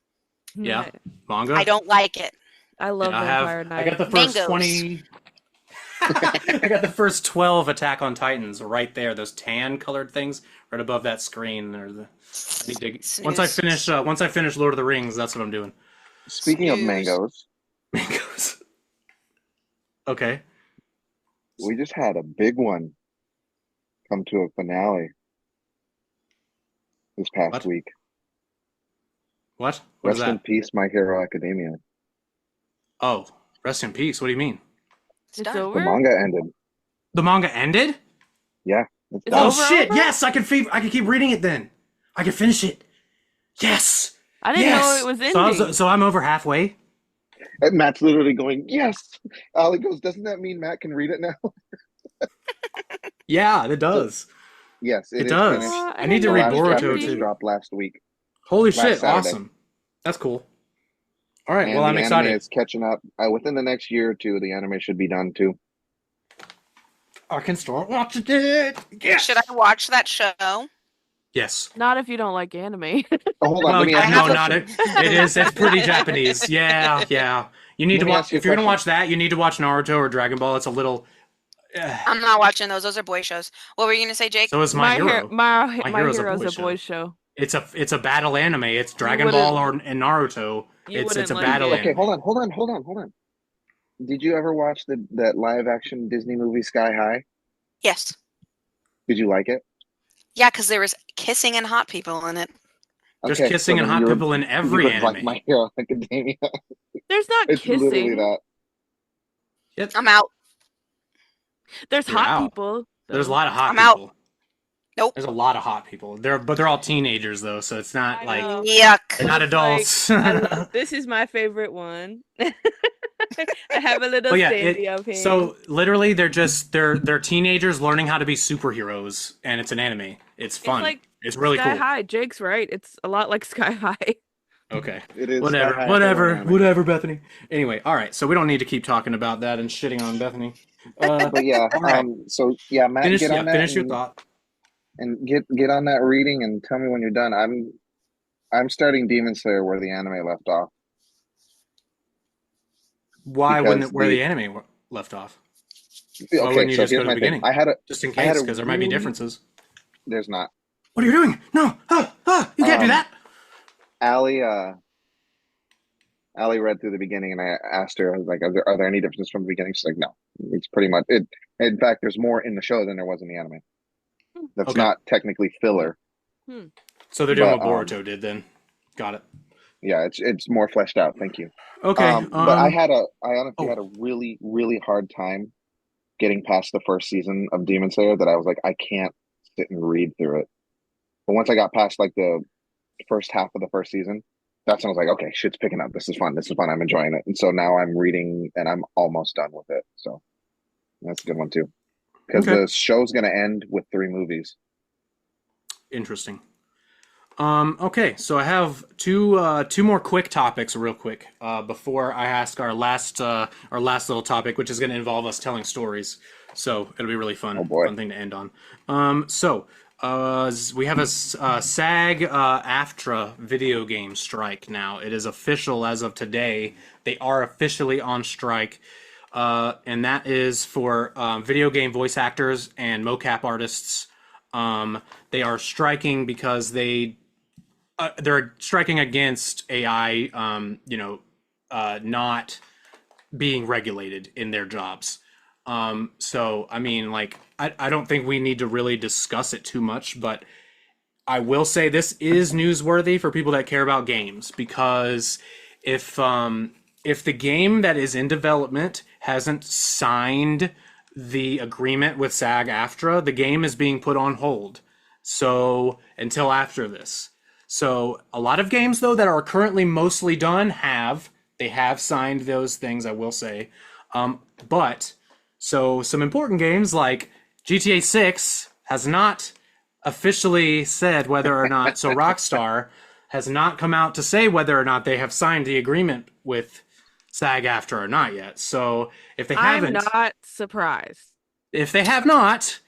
Yeah, manga. I don't like it. I love Yeah, Vampire I Knight. got the first Mangoes. 20. I got the first 12 Attack on Titans right there. Those tan colored things right above that screen. I need to, once I finish Lord of the Rings, that's what I'm doing. Speaking of Snooze. mangoes, Mangoes. Okay. we just had a big one come to a finale this past What? week. What? What is Rest in that? peace, My Hero Academia. Oh, rest in peace. What do you mean? It's It's done. over. The manga ended. The manga ended? Yeah, it's It's done. Oh over, shit! over? Yes, I can keep reading it then. I can finish it. Yes. I didn't Yes. know it was ending. So I'm over halfway. And Matt's literally going, yes. Ali goes, doesn't that mean Matt can read it now? Yeah, it does. Yes, It is does. finished. I need to The read last Boruto chapter too. just dropped last week. Holy Last shit! Saturday. Awesome. That's cool. All right. And Well, I'm the anime excited. is catching up. Within the next year or two, the anime should be done too. I can start watching it. Yes. Should I watch that show? Yes. Not if you don't like anime. Oh, hold on. Well, Let me ask you a no, question. not it. It is. It's pretty Japanese. Yeah, yeah. You need Let to me watch ask you a if you're gonna question. watch that. You need to watch Naruto or Dragon Ball. It's a little. I'm not watching those. Those are boy shows. What were you gonna say, Jake? So is My Hero. My My Hero's a Hero's boy a show. boys show. It's a battle anime. It's You Dragon Ball wouldn't and Naruto. you It's wouldn't a like battle it. Okay, anime. hold on. Did you ever watch that live action Disney movie Sky High? Yes. Did you like it? Yeah, because there was kissing and hot people in it. There's Okay, so kissing and then hot people in you every would like anime. My Hero Academia. There's not It's literally kissing. that. Yep. I'm out. There's You're hot out. people. There's a Though. lot of hot I'm out. people. Nope. There's a lot of hot people. They're all teenagers though, so it's not I like know. Yuck. they're not It's like, adults. this is my favorite one. I have a little But yeah, standee of him. so literally they're teenagers learning how to be superheroes, and it's an anime. It's fun. like It's really Sky cool. High. Jake's right. It's a lot like Sky High. Okay. It is Whatever. Sky High if they weren't anime. Whatever, Bethany. Anyway, all right. So we don't need to keep talking about that and shitting on Bethany. But yeah, All right. so yeah, Matt, get on that Finish your thought. and get on that reading and tell me when you're done. I'm starting Demon Slayer where the anime left off Why wouldn't because it where the anime left off? Why okay, wouldn't you so just go here's to my the thing. beginning? Just in I had case, a because there might be really- differences. There's not. What are you doing? No! You can't do that! Allie read through the beginning and I asked her, I was like, are there any differences from the beginning? She's like, no. It's pretty much it. In fact, there's more in the show than there was in the anime. That's Okay. not technically filler. So they're doing But, what Boruto did then. Got it. Yeah, it's more fleshed out. Thank you. Okay. But I honestly had a really, really hard time getting past the first season of Demon Slayer that I was like, I can't sit and read through it. But once I got past like the first half of the first season, that's when I was like, okay, shit's picking up. This is fun. I'm enjoying it. And so now I'm reading and I'm almost done with it. So that's a good one too. Because Okay. the show's gonna end with 3 movies. Interesting. Okay, so I have two more quick topics, real quick, before I ask our last little topic, which is going to involve us telling stories. So it'll be really fun, Oh, boy. fun thing to end on. We have a SAG AFTRA video game strike now. It is official as of today. They are officially on strike, and that is for video game voice actors and mocap artists. They are striking because they're striking against AI, not being regulated in their jobs. So, I mean, like, I don't think we need to really discuss it too much, but I will say this is newsworthy for people that care about games, because if the game that is in development hasn't signed the agreement with SAG AFTRA, the game is being put on hold. So, until after this. So a lot of games though that are currently mostly done have signed those things, I will say. But so some important games like GTA 6 has not officially said whether or not, so Rockstar has not come out to say whether or not they have signed the agreement with SAG AFTRA or not yet. So if they haven't, I'm not surprised. if they have not,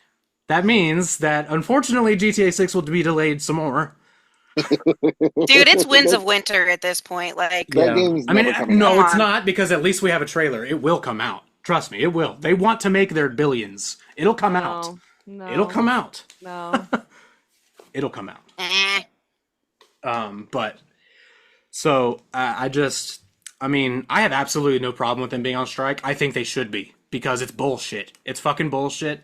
that means that unfortunately GTA 6 will be delayed some more. Dude, it's Winds of Winter at this point. Like, That game's never coming no, out. it's not, because at least we have a trailer. It will come out. Trust me, it will. They want to make their billions. It'll come out. No. It'll come out. No. It'll come out. eh. But so I have absolutely no problem with them being on strike. I think they should be, because it's bullshit. It's fucking bullshit.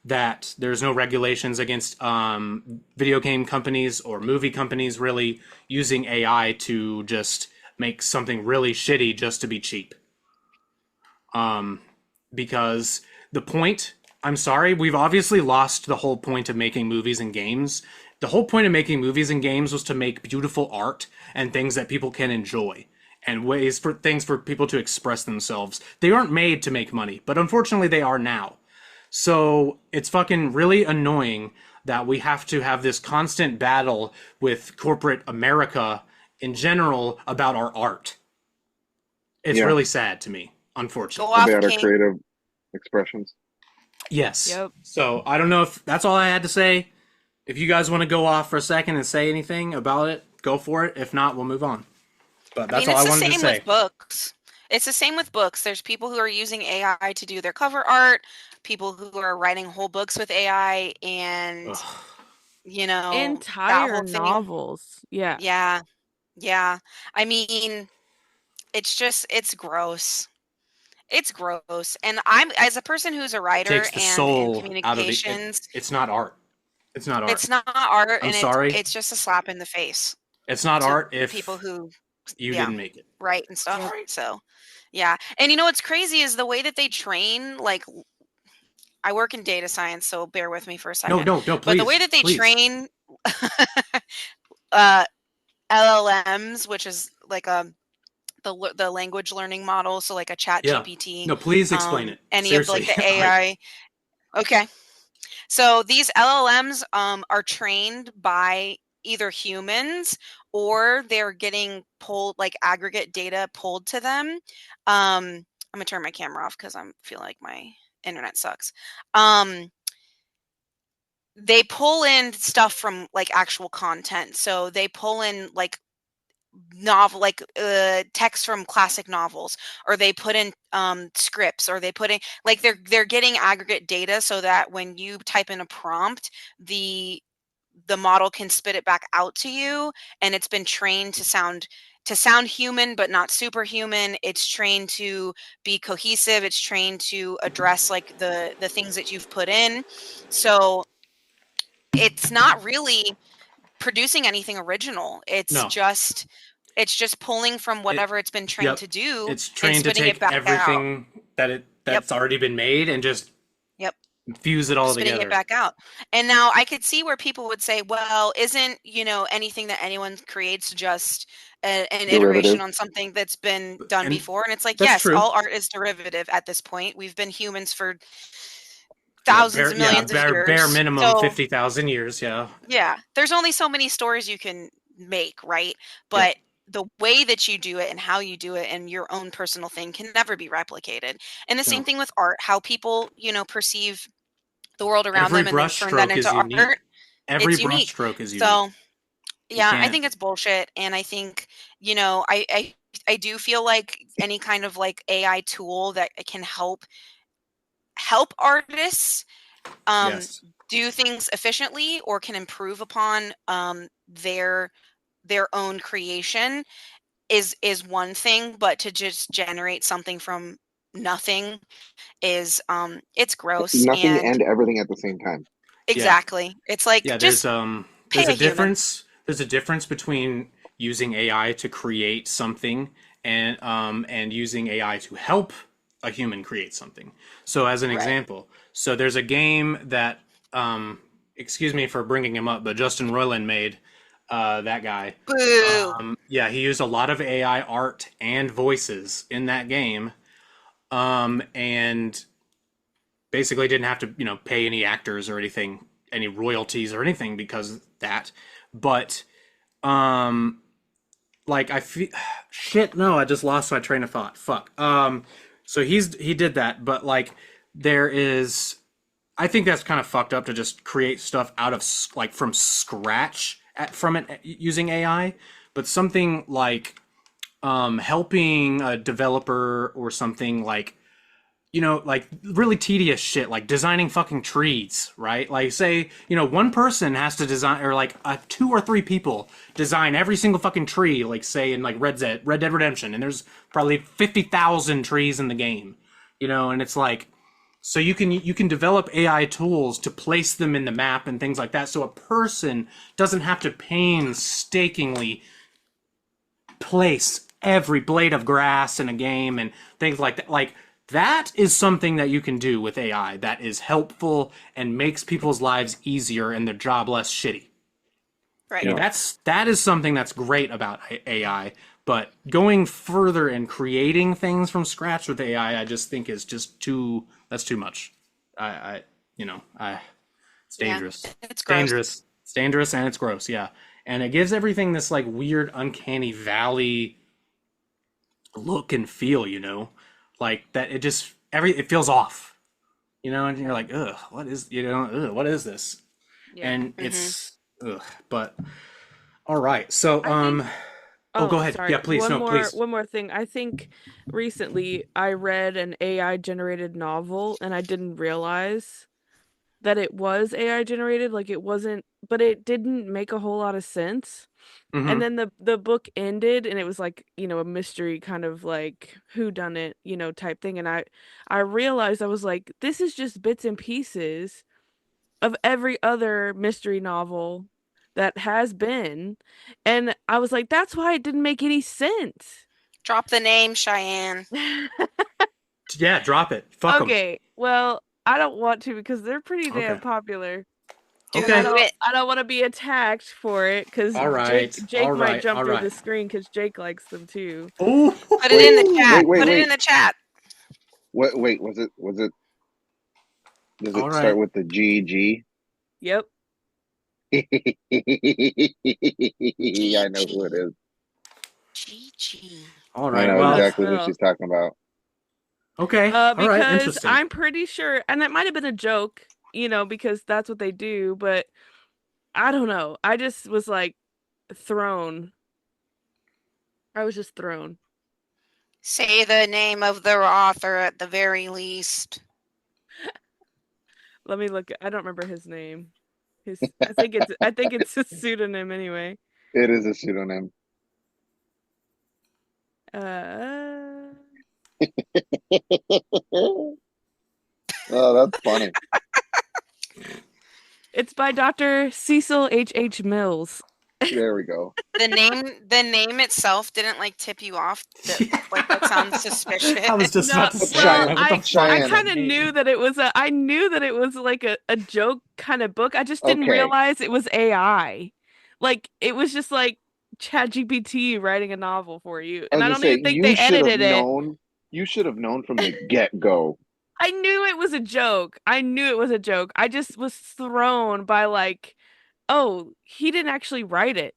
That there's no regulations against video game companies or movie companies really using AI to just make something really shitty just to be cheap. Because the point, I'm sorry, we've obviously lost the whole point of making movies and games. The whole point of making movies and games was to make beautiful art and things that people can enjoy, and ways for things for people to express themselves. They aren't made to make money, but unfortunately they are now. So it's fucking really annoying that we have to have this constant battle with corporate America in general about our art. It's really sad to me, unfortunately. Go off, Better King. creative expressions. Yes. Yep. So I don't know if that's all I had to say. If you guys want to go off for a second and say anything about it, go for it. If not, we'll move on. But I that's mean, all it's I the wanted to same with say. books. It's the same with books. There's people who are using AI to do their cover art, people who are writing whole books with AI, and Ugh. that Entire whole thing. novels. Yeah. Yeah, yeah. I mean, it's gross. It's gross. And I'm, as a person who's a It takes writer the and in soul out of the. communications, It's not art. It's not art. it's not art, I'm and sorry. it's just a slap in the face It's not to art people if who, you yeah, didn't make it. write and stuff. Yep. So, yeah. And what's crazy is the way that they train, like, I work in data science, so bear with me for a No, second. no, no. But the way Please, that they please. train uh, LLMs, which is like the language learning model, so like a Chat Yeah. GPT, No, please explain it. any of like Seriously. the Like, AI. Okay, so these LLMs are trained by either humans or they're getting pulled, like aggregate data pulled to them. I'm gonna turn my camera off because I feel like my internet sucks. They pull in stuff from like actual content. So they pull in like novel, like text from classic novels, or they put in scripts, or they put in, like, they're getting aggregate data so that when you type in a prompt, the model can spit it back out to you, and it's been trained to sound human but not superhuman. It's trained to be cohesive. It's trained to address like the things that you've put in. So it's not really producing anything original. no. It's just pulling from It. whatever it's been trained Yep. to do It's and trained to spitting it take back out. everything Yep. that's already been made and just Yep. fuse it all Spitting it together. back out. And now I could see where people would say, well, isn't, anything that anyone creates just an iteration Derivative. on something that's been done And before? And it's like, that's yes, true. all art is derivative at this point. We've been humans for Yeah, thousands of millions of bare years. minimum So 50,000 years, yeah. yeah, there's only so many stories you can make, right? Yep. But the way that you do it and how you do it and your own personal thing can never be replicated. And the same No. thing with art, how people, perceive the world around Every them and then brush turn that stroke into is unique. art. Every It's brush unique. stroke is unique. So, You yeah, I can't. think it's bullshit. And I think, I do feel like any kind of like AI tool that can help artists um, Yes. do things efficiently or can improve upon their own creation is one thing, but to just generate something from nothing is it's gross. Nothing And and everything at the same time. Yeah. exactly, it's like, Yeah, just pay there's a a human. difference. There's a difference between using AI to create something and using AI to help a human create something. So as an Right. example, so there's a game that excuse me for bringing him up, but Justin Roiland made that guy. Boo. Yeah, he used a lot of AI art and voices in that game, and basically didn't have to pay any actors or anything, any royalties or anything because of that. But um like I feel shit, no, I just lost my train of thought. Fuck. So he did that, but like there is, I think that's kind of fucked up to just create stuff out of like from scratch from it using AI. But something like helping a developer or something like like really tedious shit, like designing fucking trees, right? Like, say, one person has to design, or like two or three people design every single fucking tree, like, say, in like Red Dead Redemption, and there's probably 50,000 trees in the game, and it's like, so you can develop AI tools to place them in the map and things like that, so a person doesn't have to painstakingly place every blade of grass in a game and things like that. Like, that is something that you can do with AI that is helpful and makes people's lives easier and their job less shitty. Right. Yeah. That is something that's great about AI. But going further and creating things from scratch with AI, I just think is just too. That's too much. I it's Yeah, dangerous. it's It's gross. dangerous. It's dangerous and it's gross. Yeah, and it gives everything this like weird, uncanny valley look and feel. Like that. It feels off. And you're like, ugh, what is ugh, what is this? Yeah. and Mm-hmm. but all right. So I think oh, go Oh, ahead. Yeah, sorry. please. No, please. One more thing. I think recently I read an AI generated novel and I didn't realize that it was AI generated. Like it wasn't, but it didn't make a whole lot of sense. And Mm-hmm. then the book ended and it was like, a mystery kind of like who done it, type thing. And I realized I was like, this is just bits and pieces of every other mystery novel that has been. And I was like, that's why it didn't make any sense. Drop the name, Cheyenne. Yeah, drop it. Fuck them. Okay, well, I don't want to because they're pretty Okay. damn popular. Do And I Okay. don't it. I don't want to be attacked for it because All right. Jake All might right. jump All through right. the screen because Jake likes them too. Ooh. Put it in the Wait, chat. wait, Put it in wait. the chat. Wait, does All it start right. with the GG? Yep. I know who it is. GG. All I right. know How to Well, exactly who spell? she's talking about. okay. All right. Because Interesting. I'm pretty sure, and that might have been a joke, because that's what they do, but I don't know. I just was like thrown. I was just thrown. Say the name of the author at the very least. Let me look. I don't remember his name. I think it's a pseudonym anyway. It is a pseudonym. Uh, Oh, that's funny. it's by Dr. Cecil H. Mills. There we go. The name itself didn't like tip you off. That sounds suspicious. I was just No, about to say, well, like, what the fuck I is Cheyenne. that kind of name? knew that it was I knew that it was like a joke kind of book. I just didn't Okay. realize it was AI. Like it was just like ChatGPT writing a novel for you. I And was I gonna don't say even think they you should have edited it. known. You should have known from the get-go. I knew it was a joke. I knew it was a joke. I just was thrown by like, oh, he didn't actually write it.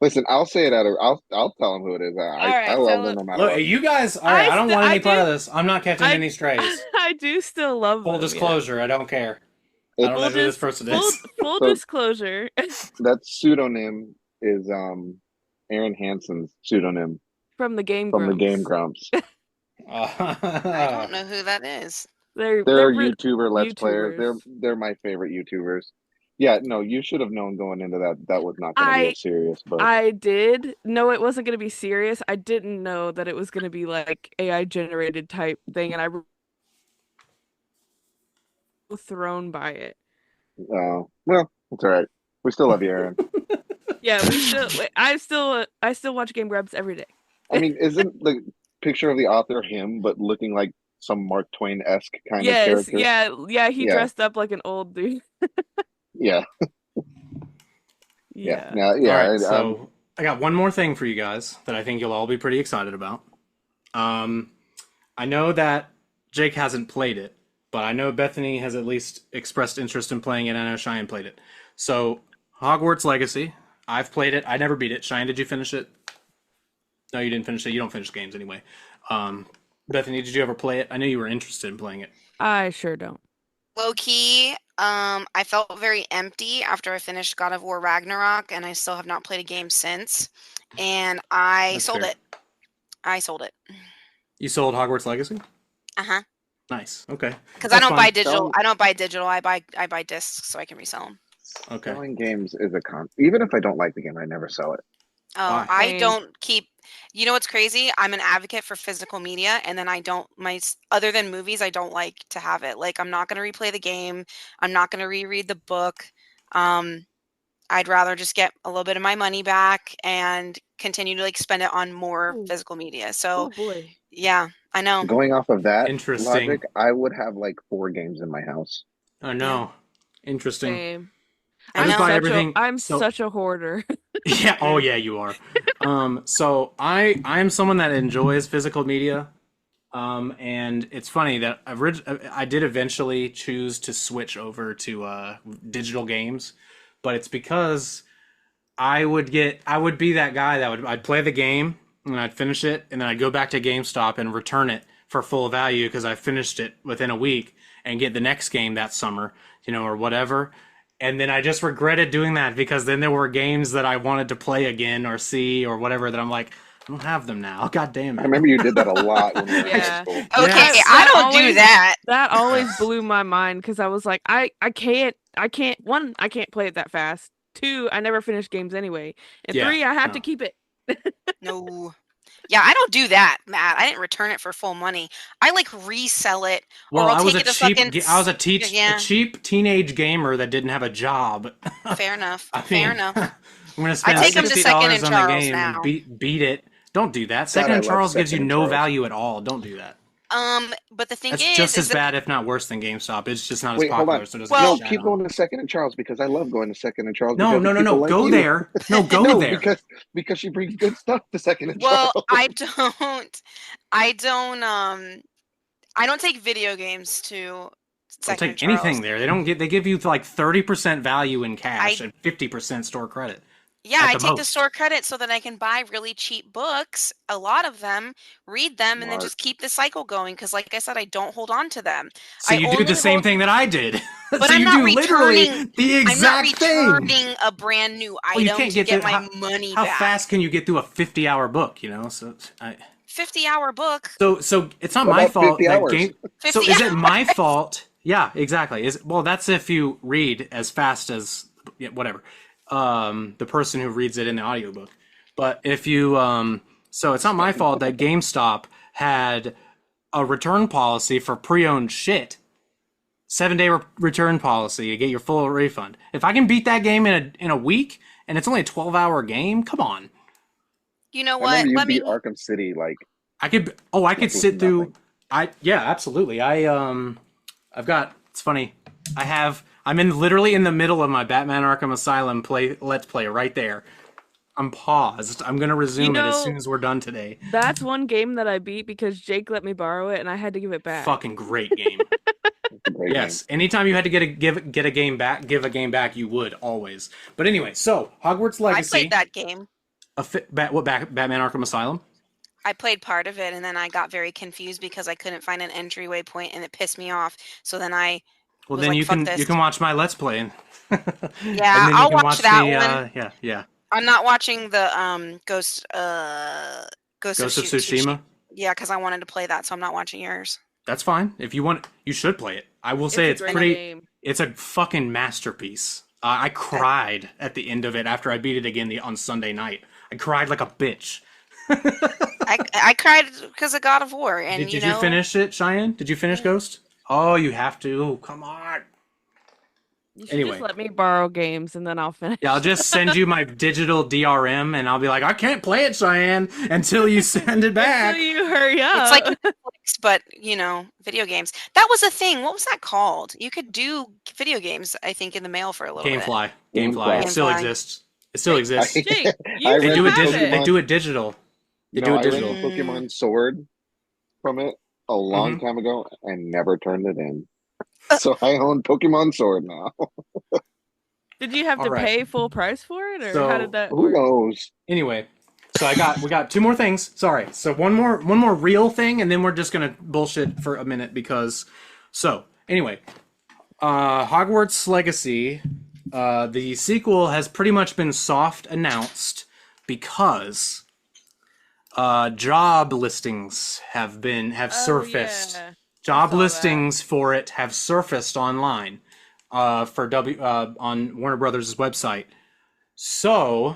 Listen, I'll say it I'll tell him who it is. All I right, love tell them it. no matter Look, what. you guys. All right. I don't want I any part do of this. I'm not catching any strays. I do still love Full them, disclosure. I don't care. I don't It's know who this person full is. full so disclosure. that pseudonym is Aaron Hansen's pseudonym From the Game from the Game Grumps. Grumps. I don't know who that is. They're They're re- YouTuber Let's Players. YouTubers. They're my favorite YouTubers. Yeah, no, you should have known going into that that was not going to be a I serious book. I did know it wasn't going to be serious. I didn't know that it was going to be like AI generated type thing, and I was thrown by it. Well, it's all right. We still love you, Aaron. Yeah, I still watch Game Grumps every day. I mean, isn't the picture of the author him, but looking like some Mark Twain-esque kind of Yes, character? yeah, he Yeah, dressed up like an old dude. yeah, yeah, Yeah. yeah, All right. yeah. So I got one more thing for you guys that I think you'll all be pretty excited about. I know that Jake hasn't played it, but I know Bethany has at least expressed interest in playing it. And I know Cheyenne played it. So Hogwarts Legacy. I've played it. I never beat it. Cheyenne, did you finish it? No, you didn't finish it. You don't finish games anyway. Bethany, did you ever play it? I know you were interested in playing it. I sure don't. Low key, I felt very empty after I finished God of War Ragnarok, and I still have not played a game since. And I That's sold fair. it. I sold it. You sold Hogwarts Legacy? Uh-huh. Nice. Okay. Because I That's don't buy fine. digital. Selling, I don't buy digital. I buy discs so I can resell them. Okay. selling games is a con. Even if I don't like the game, I never sell it. Oh, Why? I Same. don't keep. You know what's crazy? I'm an advocate for physical media, and then other than movies, I don't like to have it. Like I'm not going to replay the game. I'm not going to reread the book. I'd rather just get a little bit of my money back and continue to like spend it on more Ooh. physical media. So Oh boy. yeah, I know. Going off of that Interesting. logic, I would have like 4 games in my house. Oh no. Interesting. Same. I I just know. buy everything. I'm So such a hoarder. yeah. Oh yeah, you are. So I'm someone that enjoys physical media. And it's funny that I did eventually choose to switch over to digital games, but it's because I would be that guy that I'd play the game and I'd finish it and then I'd go back to GameStop and return it for full value because I finished it within a week. and get the next game that summer, or whatever. And then I just regretted doing that because then there were games that I wanted to play again or see or whatever that I'm like, I don't have them now. God damn it. I remember you did that a lot when we were in high Yeah. school. Okay, Yes. I don't do that. That always blew my mind because I was like, I can't, one, I can't play it that fast. Two, I never finish games anyway. And Yeah, three, I have no. to keep it. No. Yeah, I don't do that, Matt. I didn't return it for full money. I like resell it, Well, or I'll I was take a it to cheap, fucking. I was a Yeah, cheap teenage gamer that didn't have a job. fair enough. I Fair mean, enough. I'm gonna I spend take 'em to $60 Second and on the Charles game now. and beat it. Don't do that. God, Second I and love Charles gives you Second and no Charles. value at all. Don't do that. But the thing That's is, just is as that bad, if not worse, than GameStop. It's just not as Wait, hold popular, on. so it doesn't Well- get No, shat keep on. going to Second and Charles because I love going to Second and Charles. No, because no, of no, people no. like Go you. there. No, go No, there. because she brings good stuff to Second and well, Charles. I don't take video games to Don't Second take and Charles. anything there. They give you like 30% value in cash I- and 50% store credit. Yeah, At I the take the most. store credit so that I can buy really cheap books, a lot of them, read them, and then Smart. just keep the cycle going. Because, like I said, I don't hold on to them. So I you do only the same hold- thing that I did. But So I'm you not do literally returning- the I'm not exact thing. returning a brand new Well, you item can't to get get to- my money How back. fast can you get through a 50-hour book? So 50-hour book. so it's not What my about fault 50 that hours? game. 50 So is it my hours. fault? Yeah, exactly. Well, that's if you read as fast as whatever. The person who reads it in the audiobook. But if you so it's not my fault that GameStop had a return policy for pre-owned shit. 7-day return policy to get your full refund. If I can beat that game in a week and it's only a 12-hour game, come on. You know I what? remember you Let me. beat Arkham City like I could with sit through nothing. Yeah, absolutely. I've got, it's funny. I'm literally in the middle of my Batman Arkham Asylum let's play right there. I'm paused. I'm gonna resume it as soon as we're done today. That's one game that I beat because Jake let me borrow it and I had to give it back. Fucking great game. It's a great Yes. Anytime you had to get a game back, give a game back, you would always. But anyway, so Hogwarts I Legacy. played that game. Batman Arkham Asylum? I played part of it, and then I got very confused because I couldn't find an entryway point, and it pissed me off. So then I Well, was then like, you "Fuck can this." you can watch my Let's Play. And then I'll you can watch that one. Yeah. I'm not watching the Ghost Ghost of Tsushima. Yeah, because I wanted to play that, so I'm not watching yours. That's fine. If you want, you should play it. I will say it's a great pretty. game. It's a fucking masterpiece. I cried at the end of it after I beat it again on Sunday night. I cried like a bitch. I cried because of God of War, and Did you finish it, Cheyenne? Did you finish Ghost? Oh, you have to. Come on. You should Anyway. just let me borrow games and then I'll finish. Yeah, I'll just send you my digital DRM, and I'll be like, I can't play it, Cheyenne, until you send it back. Until you hurry up. It's like Netflix, but video games. That was a thing. What was that called? You could do video games, I think, in the mail for a little bit. Gamefly. Gamefly. It still Gamefly. exists. It still exists. Jake, I you They read do it have digital. it. They do it digital. They do it I digital. rented Pokemon Sword from it a long Mm-hmm. time ago and never turned it in. So I own Pokemon Sword now. Did you have to All right. pay full price for it, or So, how did that Who work? knows? Anyway, so we got two more things. Sorry. So one more real thing, and then we're just gonna bullshit for a minute because. So anyway, Hogwarts Legacy, the sequel has pretty much been soft announced because job listings have surfaced. Yeah. Job saw that. listings for it have surfaced online on Warner Brothers' website. So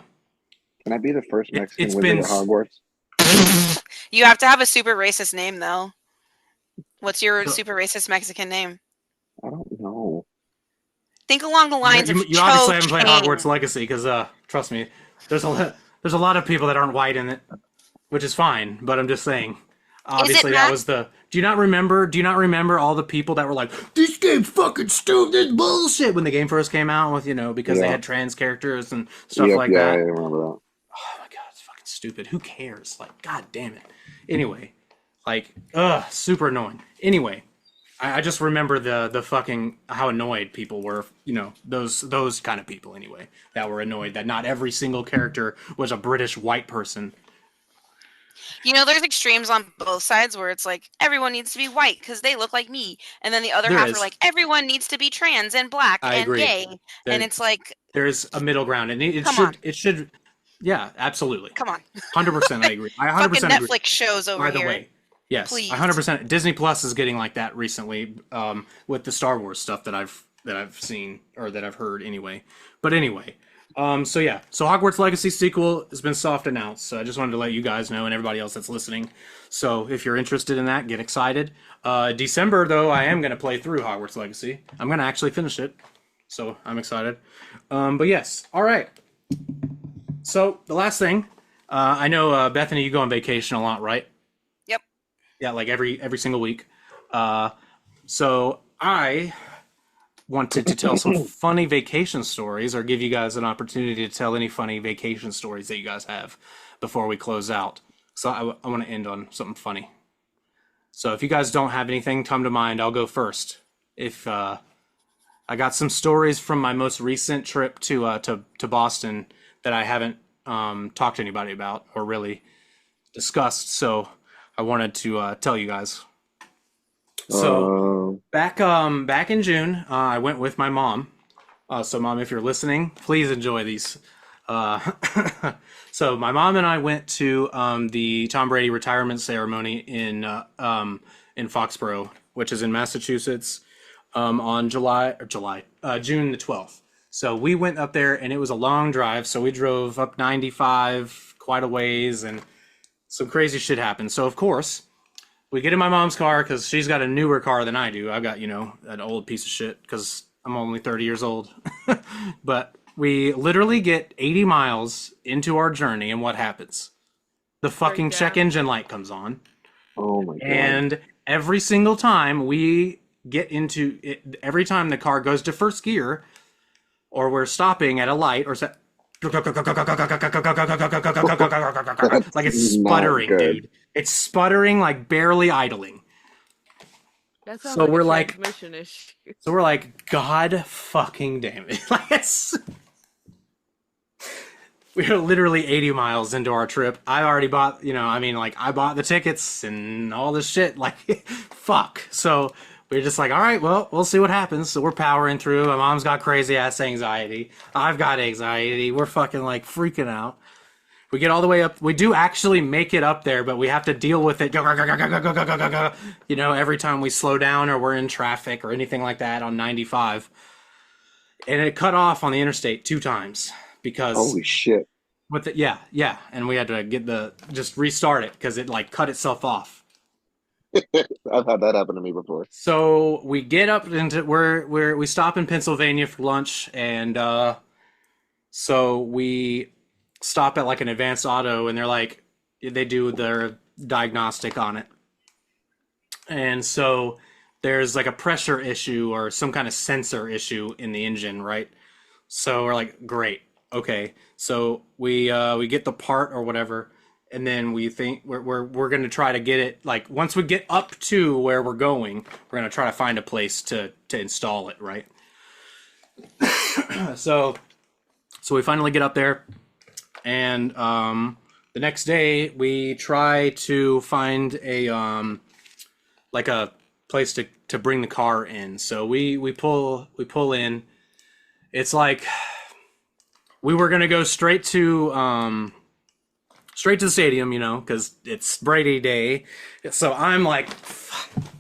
Can I be the first Mexican it's wizard been at Hogwarts? You have to have a super racist name, though. What's your So- super racist Mexican name? I don't know. Think along the lines of you obviously haven't played Chey. Hogwarts Legacy because trust me, there's a lot of people that aren't white in it, which is fine. But I'm just saying. Obviously, that Matt? was the. Do you not remember all the people that were like, "This game's fucking stupid, this bullshit" when the game first came out with because they Yeah. had trans characters and stuff Yep, like yeah, that. I remember that. Oh my god, it's fucking stupid. Who cares? Like, god damn it. Anyway, super annoying. Anyway, I just remember the fucking how annoyed people were. Those kind of people anyway that were annoyed that not every single character was a British white person. You know, there's extremes on both sides where it's like everyone needs to be white because they look like me, and then the other There half are is. like everyone needs to be trans and black I and agree. gay, and There, it's like, there's a middle ground, and come on, it should, yeah, absolutely, come on, 100%. I agree. I fucking 100% agree. Netflix shows over By the here, way, yes, please. 100%. Disney Plus is getting like that recently, with the Star Wars stuff that I've seen or that I've heard anyway. But anyway, so yeah, so Hogwarts Legacy sequel has been soft announced. So I just wanted to let you guys know and everybody else that's listening. So if you're interested in that, get excited. December though, I am gonna play through Hogwarts Legacy. I'm gonna actually finish it, so I'm excited. But yes, all right. So the last thing, I know Bethany, you go on vacation a lot, right? Yep. Yeah, like every single week. So I wanted to tell some funny vacation stories, or give you guys an opportunity to tell any funny vacation stories that you guys have before we close out. So I want to end on something funny. So if you guys don't have anything come to mind, I'll go first. If I got some stories from my most recent trip to Boston that I haven't talked to anybody about or really discussed, so I wanted to tell you guys. So back in June, I went with my mom. So mom, if you're listening, please enjoy these. So my mom and I went to the Tom Brady retirement ceremony in Foxborough, which is in Massachusetts, on June the 12th. So we went up there, and it was a long drive. So we drove up 95 quite a ways, and some crazy shit happened. So of course, we get in my mom's car because she's got a newer car than I do. I've got, an old piece of shit because I'm only 30 years old. But we literally get 80 miles into our journey, and what happens? The fucking check engine light comes on. Oh my God. And every single time we get into it, every time the car goes to first gear, or we're stopping at a light, or like it's sputtering, dude. It's sputtering, like barely idling. That sounds So like we're a like- transmission issue. So we're like, God fucking damn it. Like we're literally 80 miles into our trip. I already bought, I bought the tickets and all this shit. Like, fuck. So we're just like, all right, well, we'll see what happens. So we're powering through. My mom's got crazy ass anxiety. I've got anxiety. We're fucking like freaking out. We get all the way up. We do actually make it up there, but we have to deal with it. Every time we slow down or we're in traffic or anything like that on 95. And it cut off on the interstate 2 times because Holy shit. yeah. And we had to just restart it because it like cut itself off. I've had that happen to me before. So we get up into we stop in Pennsylvania for lunch, and so we stop at like an Advanced Auto, and they're like, they do their diagnostic on it, and so there's like a pressure issue or some kind of sensor issue in the engine, right? So we're like, great, okay. So we get the part or whatever. And then we think we're going to try to get it, like, once we get up to where we're going, we're going to try to find a place to install it, right? So we finally get up there, and the next day we try to find a place to bring the car in. So we pull in. It's like we were going to go straight to the stadium, because it's Brady Day. So I'm like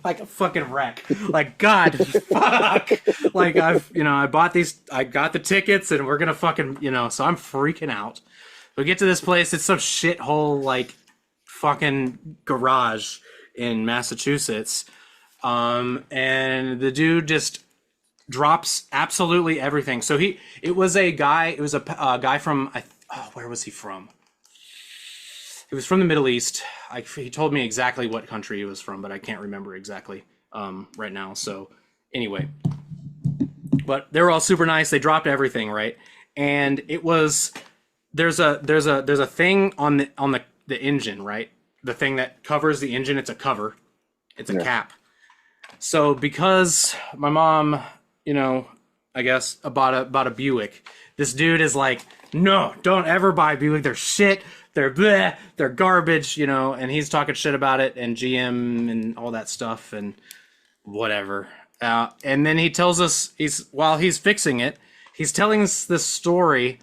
a fucking wreck. Like, God, fuck. Like, I got the tickets, and we're gonna fucking, so I'm freaking out. We get to this place. It's some shithole, like, fucking garage in Massachusetts. And the dude just drops absolutely everything. So it was a guy from, where was he from? He was from the Middle East. He told me exactly what country he was from, but I can't remember exactly right now. So anyway, but they were all super nice. They dropped everything, right? And it was there's a thing on the engine, right? The thing that covers the engine. It's a cover. It's a cap. So because my mom, I guess bought a Buick. This dude is like, no, don't ever buy Buick. They're shit. they're bleh, they're garbage, you know, and he's talking shit about it and GM and all that stuff and whatever. And then he tells us while he's fixing it, he's telling us this story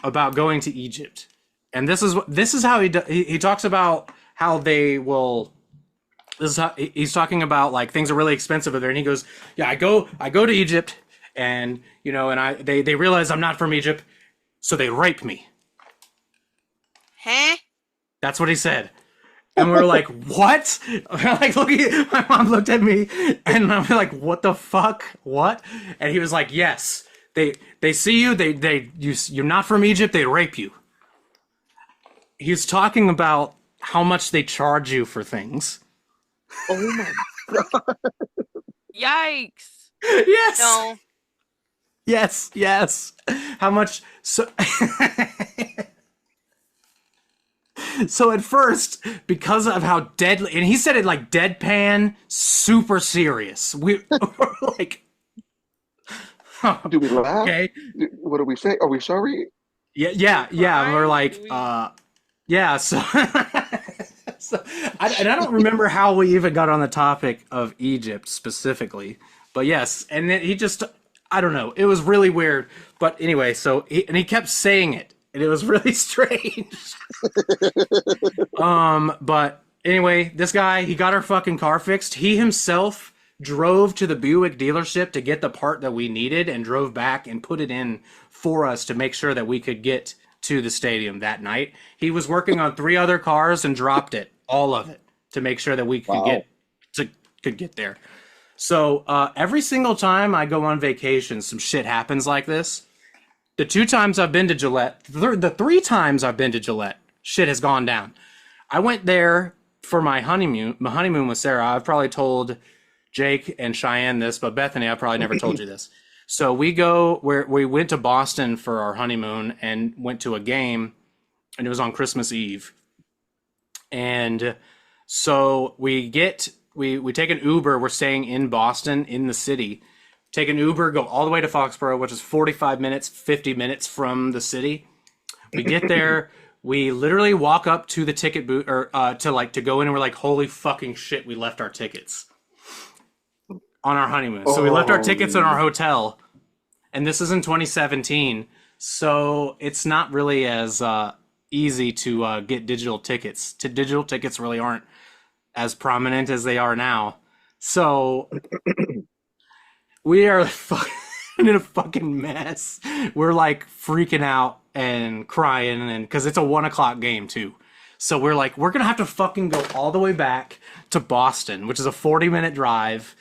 about going to Egypt. And this is how he talks about how they will. This is how he's talking about, like, things are really expensive there, and he goes, "Yeah, I go to Egypt, and you know, and they realize I'm not from Egypt, so they rape me." Huh? That's what he said, and we're like, "What?" Like, my mom looked at me, and I'm like, "What the fuck? What?" And he was like, "Yes, they see you, you're not from Egypt, they rape you." He's talking about how much they charge you for things. Oh my god! Yikes! Yes. No. Yes. How much? So, so at first, because of how deadly, and he said it like deadpan, super serious. We were like, Do we laugh? okay, What do we say? Are we sorry? yeah. We're like, yeah. So, I don't remember how we even got on the topic of Egypt specifically, but yes, and then he just, I don't know, it was really weird. But anyway, so he kept saying it, and it was really strange. But anyway, this guy, he got our fucking car fixed. He himself drove to the Buick dealership to get the part that we needed and drove back and put it in for us to make sure that we could get to the stadium that night. He was working on 3 other cars and dropped it, all of it, to make sure that we could get there. So every single time I go on vacation, some shit happens like this. The 2 times I've been to Gillette, the 3 times I've been to Gillette, shit has gone down. I went there for my honeymoon with Sarah. I've probably told Jake and Cheyenne this, but Bethany, I probably never told you this. So we went to Boston for our honeymoon and went to a game, and it was on Christmas Eve. And so we take an Uber. We're staying in Boston, in the city. Take an Uber, go all the way to Foxborough, which is 45 minutes, 50 minutes from the city. We get there. We literally walk up to the ticket booth, or to go in, and we're like, holy fucking shit, we left our tickets on our honeymoon. So we left our tickets in our hotel, and this is in 2017. So it's not really as easy to get digital tickets. Digital tickets really aren't as prominent as they are now. So we are in a fucking mess. We're like freaking out and crying, and because it's a 1:00 game too. So we're like, we're gonna have to fucking go all the way back to Boston, which is a 40-minute drive,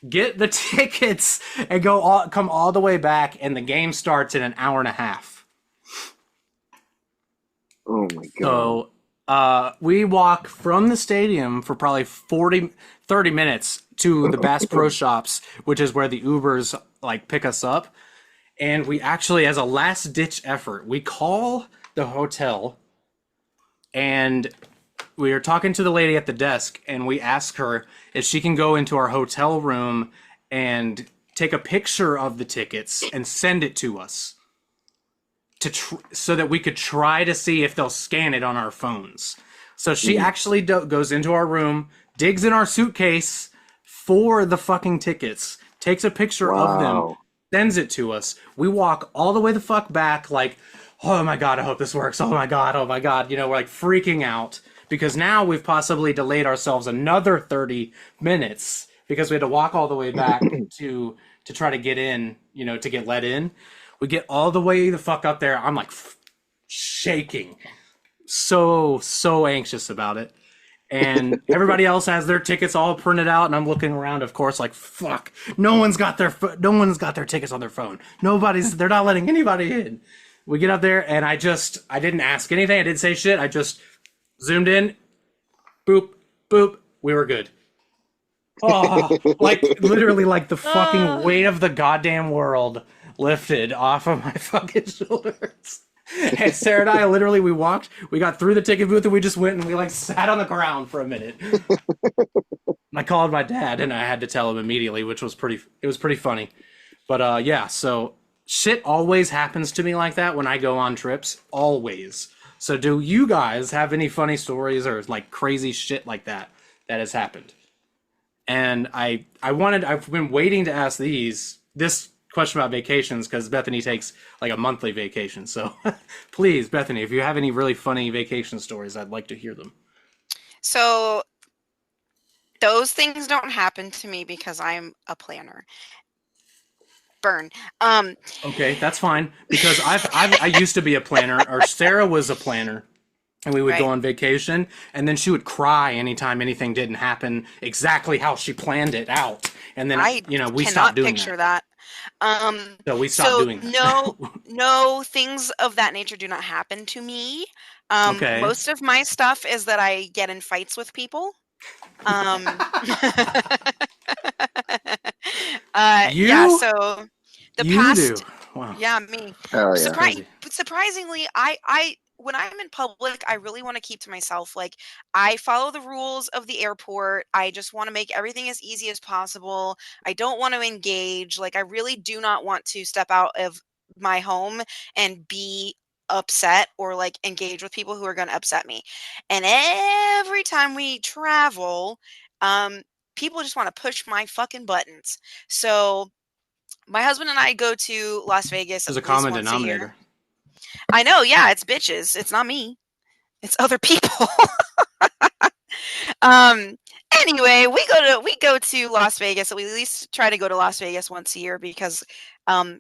get the tickets, and come all the way back, and the game starts in an hour and a half. Oh my god. So we walk from the stadium for probably 30 minutes to the Bass Pro Shops, which is where the Ubers like pick us up. And we actually, as a last ditch effort, we call the hotel, and we are talking to the lady at the desk, and we ask her if she can go into our hotel room and take a picture of the tickets and send it to us so that we could try to see if they'll scan it on our phones. So she actually goes into our room, digs in our suitcase for the fucking tickets, takes a picture of them, sends it to us. We walk all the way the fuck back, like, oh my god, I hope this works. Oh my god. You know, we're like freaking out because now we've possibly delayed ourselves another 30 minutes because we had to walk all the way back to try to get in, you know, to get let in. We get all the way the fuck up there. I'm like shaking. So anxious about it. And everybody else has their tickets all printed out, and I'm looking around, of course, like, fuck, no one's got their tickets on their phone. They're not letting anybody in. We get up there, and I didn't ask anything. I didn't say shit. I just zoomed in, boop, boop. We were good. Oh, like literally, like the fucking weight of the goddamn world lifted off of my fucking shoulders. And Sarah and I literally, we got through the ticket booth, and we just went and we like sat on the ground for a minute. I called my dad, and I had to tell him immediately, which was pretty funny. But yeah, so shit always happens to me like that when I go on trips, always. So do you guys have any funny stories or like crazy shit like that has happened? And I've been waiting to ask this question about vacations because Bethany takes like a monthly vacation. So please, Bethany, if you have any really funny vacation stories, I'd like to hear them. So those things don't happen to me because I'm a planner. Burn. Okay, that's fine because I used to be a planner, or Sarah was a planner, and we would go Right. on vacation, and then she would cry anytime anything didn't happen exactly how she planned it out, and then I we stopped cannot doing picture that. that. So we stopped So doing that. no things of that nature do not happen to me. Okay. Most of my stuff is that I get in fights with people. Um, yeah, You so the you do. past, Wow. yeah, me. Oh yeah. Crazy. Surprisingly, when I'm in public, I really want to keep to myself. Like, I follow the rules of the airport. I just want to make everything as easy as possible. I don't want to engage. Like, I really do not want to step out of my home and be upset or like engage with people who are going to upset me. And every time we travel, um, people just want to push my fucking buttons. So my husband and I go to Las Vegas There's at a least common once a year. denominator. I know, yeah, it's bitches. It's not me. It's other people. um anyway, we go to Las Vegas. So we at least try to go to Las Vegas once a year because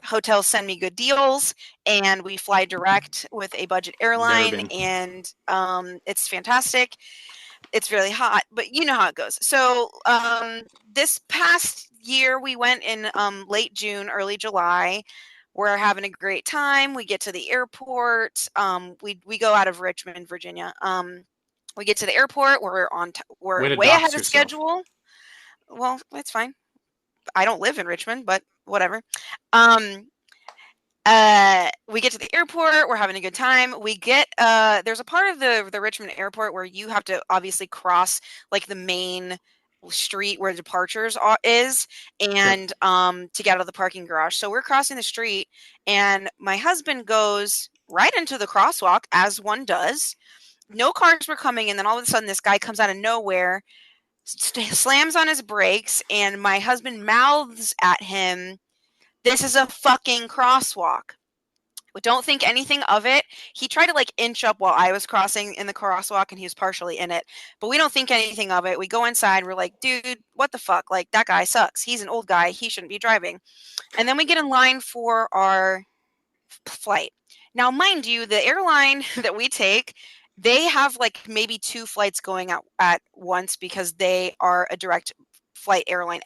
hotels send me good deals and we fly direct with a budget Never airline been. and it's fantastic. It's really hot, but you know how it goes. So this past year we went in late June, early July. We're having a great time. We get to the airport. We go out of Richmond, Virginia. We get to the airport. We're Way to way ahead dox of yourself. schedule. Well, it's fine. I don't live in Richmond, but whatever. Um, we get to the airport, we're having a good time. We get there's a part of the Richmond airport where you have to obviously cross like the main street where departures is Yep. and to get out of the parking garage. So we're crossing the street and my husband goes right into the crosswalk as one does. No cars were coming and then all of a sudden this guy comes out of nowhere, slams on his brakes and my husband mouths at him, "This is a fucking crosswalk." We don't think anything of it. He tried to like inch up while I was crossing in the crosswalk and he was partially in it, but we don't think anything of it. We go inside. We're like, dude, what the fuck? Like, that guy sucks. He's an old guy. He shouldn't be driving. And then we get in line for our flight. Now, mind you, the airline that we take, they have like maybe 2 flights going out at once because they are a direct flight airline.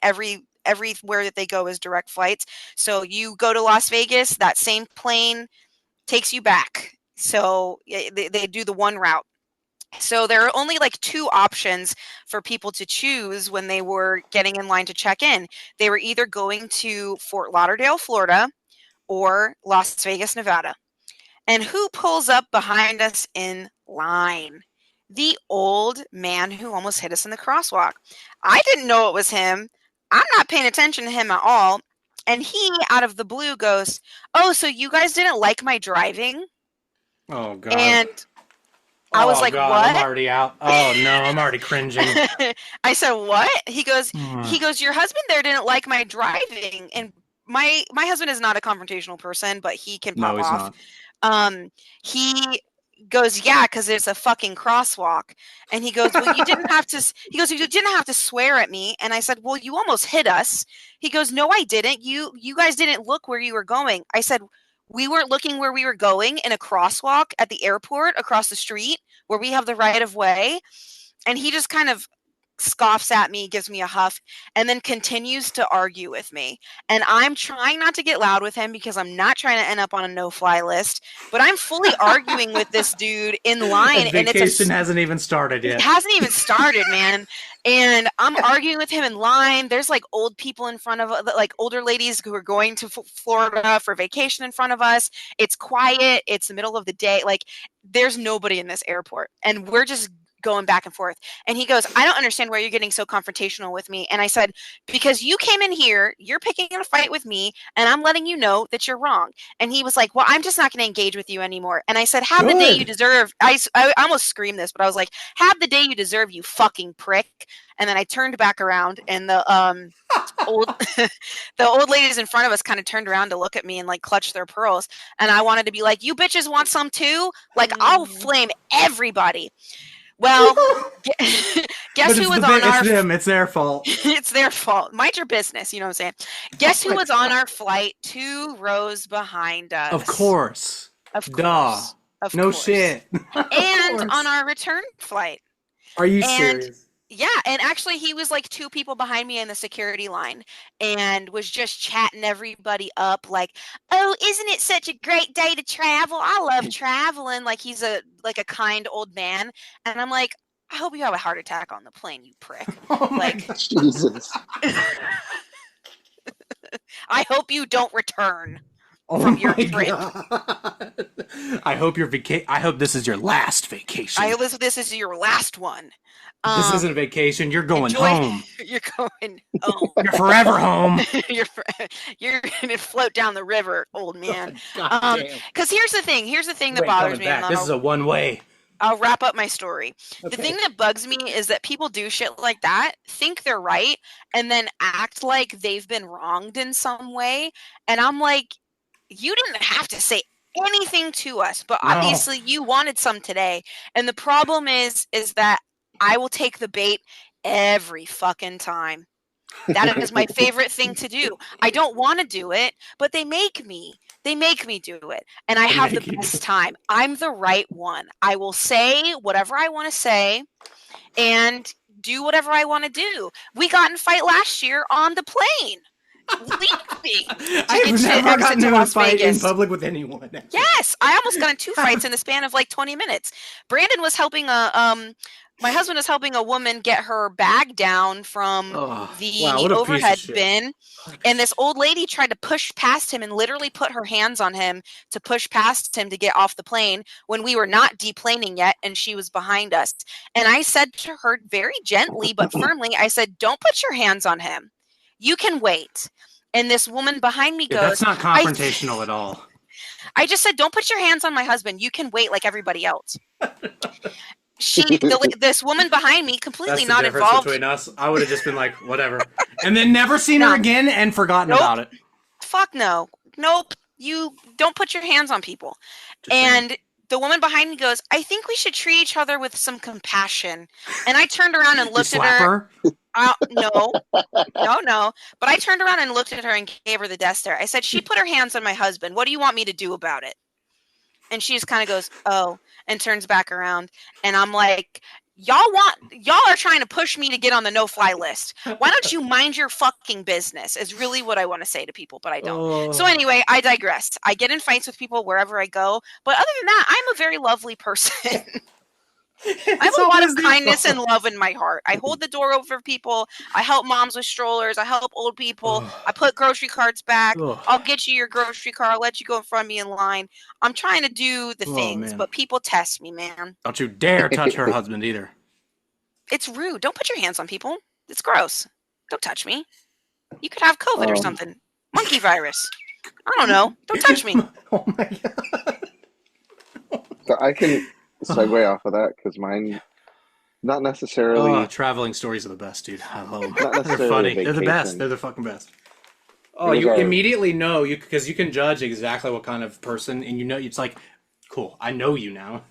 Everywhere that they go is direct flights. So you go to Las Vegas, that same plane takes you back. So they do the one route. So there are only like 2 options for people to choose when they were getting in line to check in. They were either going to Fort Lauderdale, Florida, or Las Vegas, Nevada. And who pulls up behind us in line? The old man who almost hit us in the crosswalk. I didn't know it was him. I'm not paying attention to him at all. And he, out of the blue, goes, "Oh, so you guys didn't like my driving?" Oh God. And I was Oh like, God. I'm "What?" already out. Oh no. I'm already cringing. I said, "What?" He goes, Hmm. "Your husband there didn't like my driving." And my husband is not a confrontational person, but he can No, pop he's off. not. He goes, "Yeah, because it's a fucking crosswalk." And he goes, "Well, you didn't have to." He goes, "You didn't have to swear at me." And I said, "Well, you almost hit us." He goes, "No, I didn't. You guys didn't look where you were going." I said, "We weren't looking where we were going in a crosswalk at the airport across the street where we have the right of way." And he just kind of scoffs at me, gives me a huff, and then continues to argue with me. And I'm trying not to get loud with him because I'm not trying to end up on a no-fly list, but I'm fully arguing with this dude in line And and vacation hasn't even started it yet. hasn't even started, man. And I'm arguing with him in line. There's like old people in front of like older ladies who are going to Florida for vacation in front of us. It's quiet. It's the middle of the day. Like there's nobody in this airport. And we're just going back and forth. And he goes, I don't understand why you're getting so confrontational with me. And I said, because you came in here, you're picking a fight with me, and I'm letting you know that you're wrong. And he was like, well, I'm just not going to engage with you anymore. And I said, have the day you deserve. I almost screamed this, but I was like, have the day you deserve, you fucking prick. And then I turned back around, and the old the old ladies in front of us kind of turned around to look at me and like clutch their pearls. And I wanted to be like, you bitches want some too? Like, I'll flame everybody. Well, guess who was on our... It's them. It's their fault. It's their fault. Mind your business. You know what I'm saying? Guess who was on our flight 2 rows behind us? Of course. Of course. Duh. Of no course. Shit. And on our return flight. Are you serious? Yeah, and actually he was like 2 people behind me in the security line and was just chatting everybody up like, oh, isn't it such a great day to travel? I love traveling. Like he's a kind old man. And I'm like, I hope you have a heart attack on the plane, you prick. Oh my Like, God. Jesus. I hope you don't return from your trip. God. I hope I hope this is your last vacation. I hope this is your last one. This isn't a vacation. You're going home. You're going home. You're forever home. You're gonna float down the river, old man. God damn. Because here's the thing that Wait, bothers coming me. back. This is a one-way. I'll wrap up my story. Okay. The thing that bugs me is that people do shit like that, think they're right, and then act like they've been wronged in some way. And I'm like, you didn't have to say anything to us, but obviously you wanted some today. And the problem is that I will take the bait every fucking time. That is my favorite thing to do. I don't want to do it, but they make me. They make me do it. And I have the best time. I'm the right one. I will say whatever I want to say and do whatever I want to do. We got in a fight last year on the plane. Leave me. I've never gotten into a fight in public with anyone. Yes, I almost got in 2 fights in the span of like 20 minutes. Brandon was helping my husband was helping a woman get her bag down from the overhead bin, and this old lady tried to push past him and literally put her hands on him to push past him to get off the plane when we were not deplaning yet, and she was behind us. And I said to her very gently but firmly, I said, don't put your hands on him. You can wait. And this woman behind me goes, that's not confrontational at all. I just said, don't put your hands on my husband. You can wait like everybody else. This woman behind me, completely not involved. Between us, I would have just been like, whatever, and then never seen her again and forgotten about it. Fuck no, nope. You don't put your hands on people. And the woman behind me goes, I think we should treat each other with some compassion. And I turned around and looked at her. No. But I turned around and looked at her and gave her the death stare. I said, she put her hands on my husband. What do you want me to do about it? And she just kind of goes, oh, and turns back around. And I'm like, y'all are trying to push me to get on the no-fly list. Why don't you mind your fucking business is really what I want to say to people, but I don't. So anyway, I digress. I get in fights with people wherever I go. But other than that, I'm a very lovely person. I have a lot of kindness and love in my heart. I hold the door open for people. I help moms with strollers. I help old people. I put grocery carts back. I'll get you your grocery car. I'll let you go in front of me in line. I'm trying to do the things, but people test me, man. Don't you dare touch her husband either. It's rude. Don't put your hands on people. It's gross. Don't touch me. You could have COVID or something. Monkey virus. I don't know. Don't touch me. Oh my God. So I can segue off of that because mine, not necessarily. Traveling stories are the best, dude. I love them. Not They're funny. vacation. They're the best. They're the fucking best. Oh, you immediately know because you can judge exactly what kind of person, and you know it's like, cool. I know you now.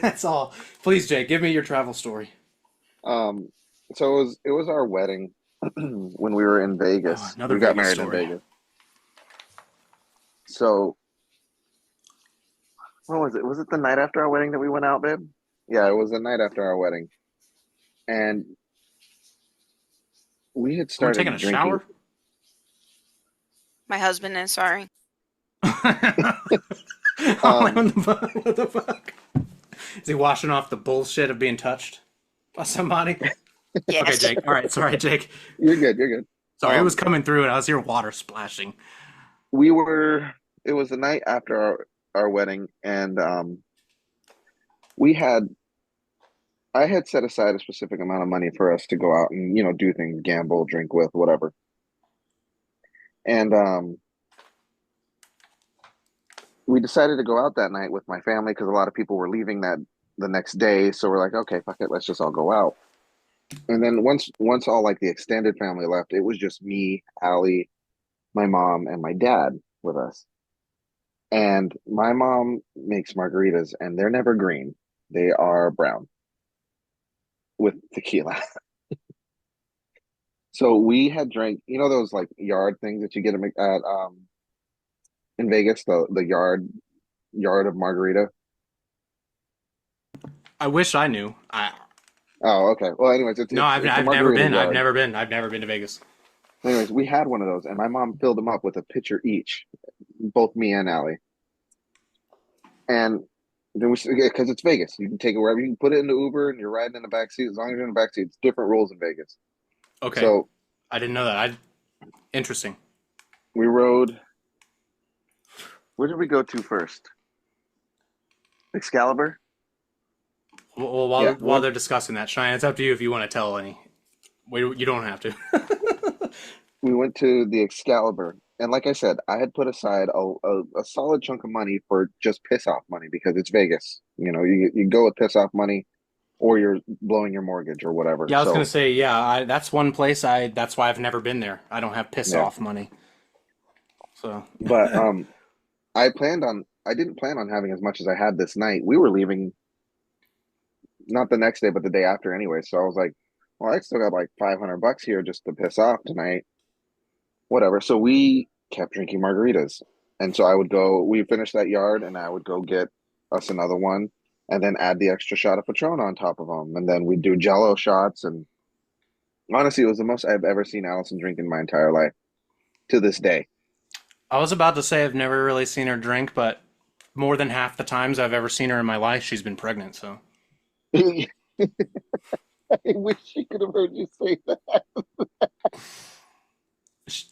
That's all. Please, Jay, give me your travel story. So it was our wedding when we were in Vegas. Another we got Vegas married story. in Vegas. So. What was it? Was it the night after our wedding that we went out, babe? Yeah, it was the night after our wedding. And we had started taking a drinking. shower? My husband is sorry. What the fuck? Is he washing off the bullshit of being touched by somebody? Yes. Okay, Jake. All right. Sorry, Jake. You're good. Sorry, it was coming through and I was hearing water splashing. It was the night after our wedding, and we had I had set aside a specific amount of money for us to go out and, do things, gamble, drink with, whatever. And we decided to go out that night with my family because a lot of people were leaving that the next day. So we're like, okay, fuck it, let's just all go out. And then once all like the extended family left, it was just me, Allie, my mom, and my dad with us. And my mom makes margaritas, and they're never green; they are brown with tequila. So we had drank, those like yard things that you get at in Vegas, the yard of margarita. I wish I knew. I Oh, okay. Well, anyways, it's No, it's it's a I've never margarita been. yard. I've never been to Vegas. Anyways, we had one of those, and my mom filled them up with a pitcher each, both me and Allie. And then because it's Vegas, you can take it wherever. You can put it in the Uber, and you're riding in the back seat. As long as you're in the back seat, it's different rules in Vegas. Okay, So I didn't know that. Interesting. we rode. Where did we go to first? Excalibur. Well, Yeah, while they're discussing that, Cheyenne, it's up to you if you want to tell any. You don't have to. we went to the Excalibur, and like I said, I had put aside a solid chunk of money for just piss off money because it's Vegas. You go with piss off money, or you're blowing your mortgage or whatever. Yeah, I was gonna So say, yeah, that's one place that's why I've never been there. I don't have piss yeah, off money. So, but I didn't plan on having as much as I had this night. We were leaving not the next day, but the day after anyway. So I was like, well, I still got like $500 here just to piss off tonight. Whatever. So we kept drinking margaritas. And so we finished that yard and I would go get us another one and then add the extra shot of Patron on top of them. And then we'd do Jello shots. And honestly, it was the most I've ever seen Allison drink in my entire life to this day. I was about to say I've never really seen her drink, but more than half the times I've ever seen her in my life, she's been pregnant. So I wish she could have heard you say that.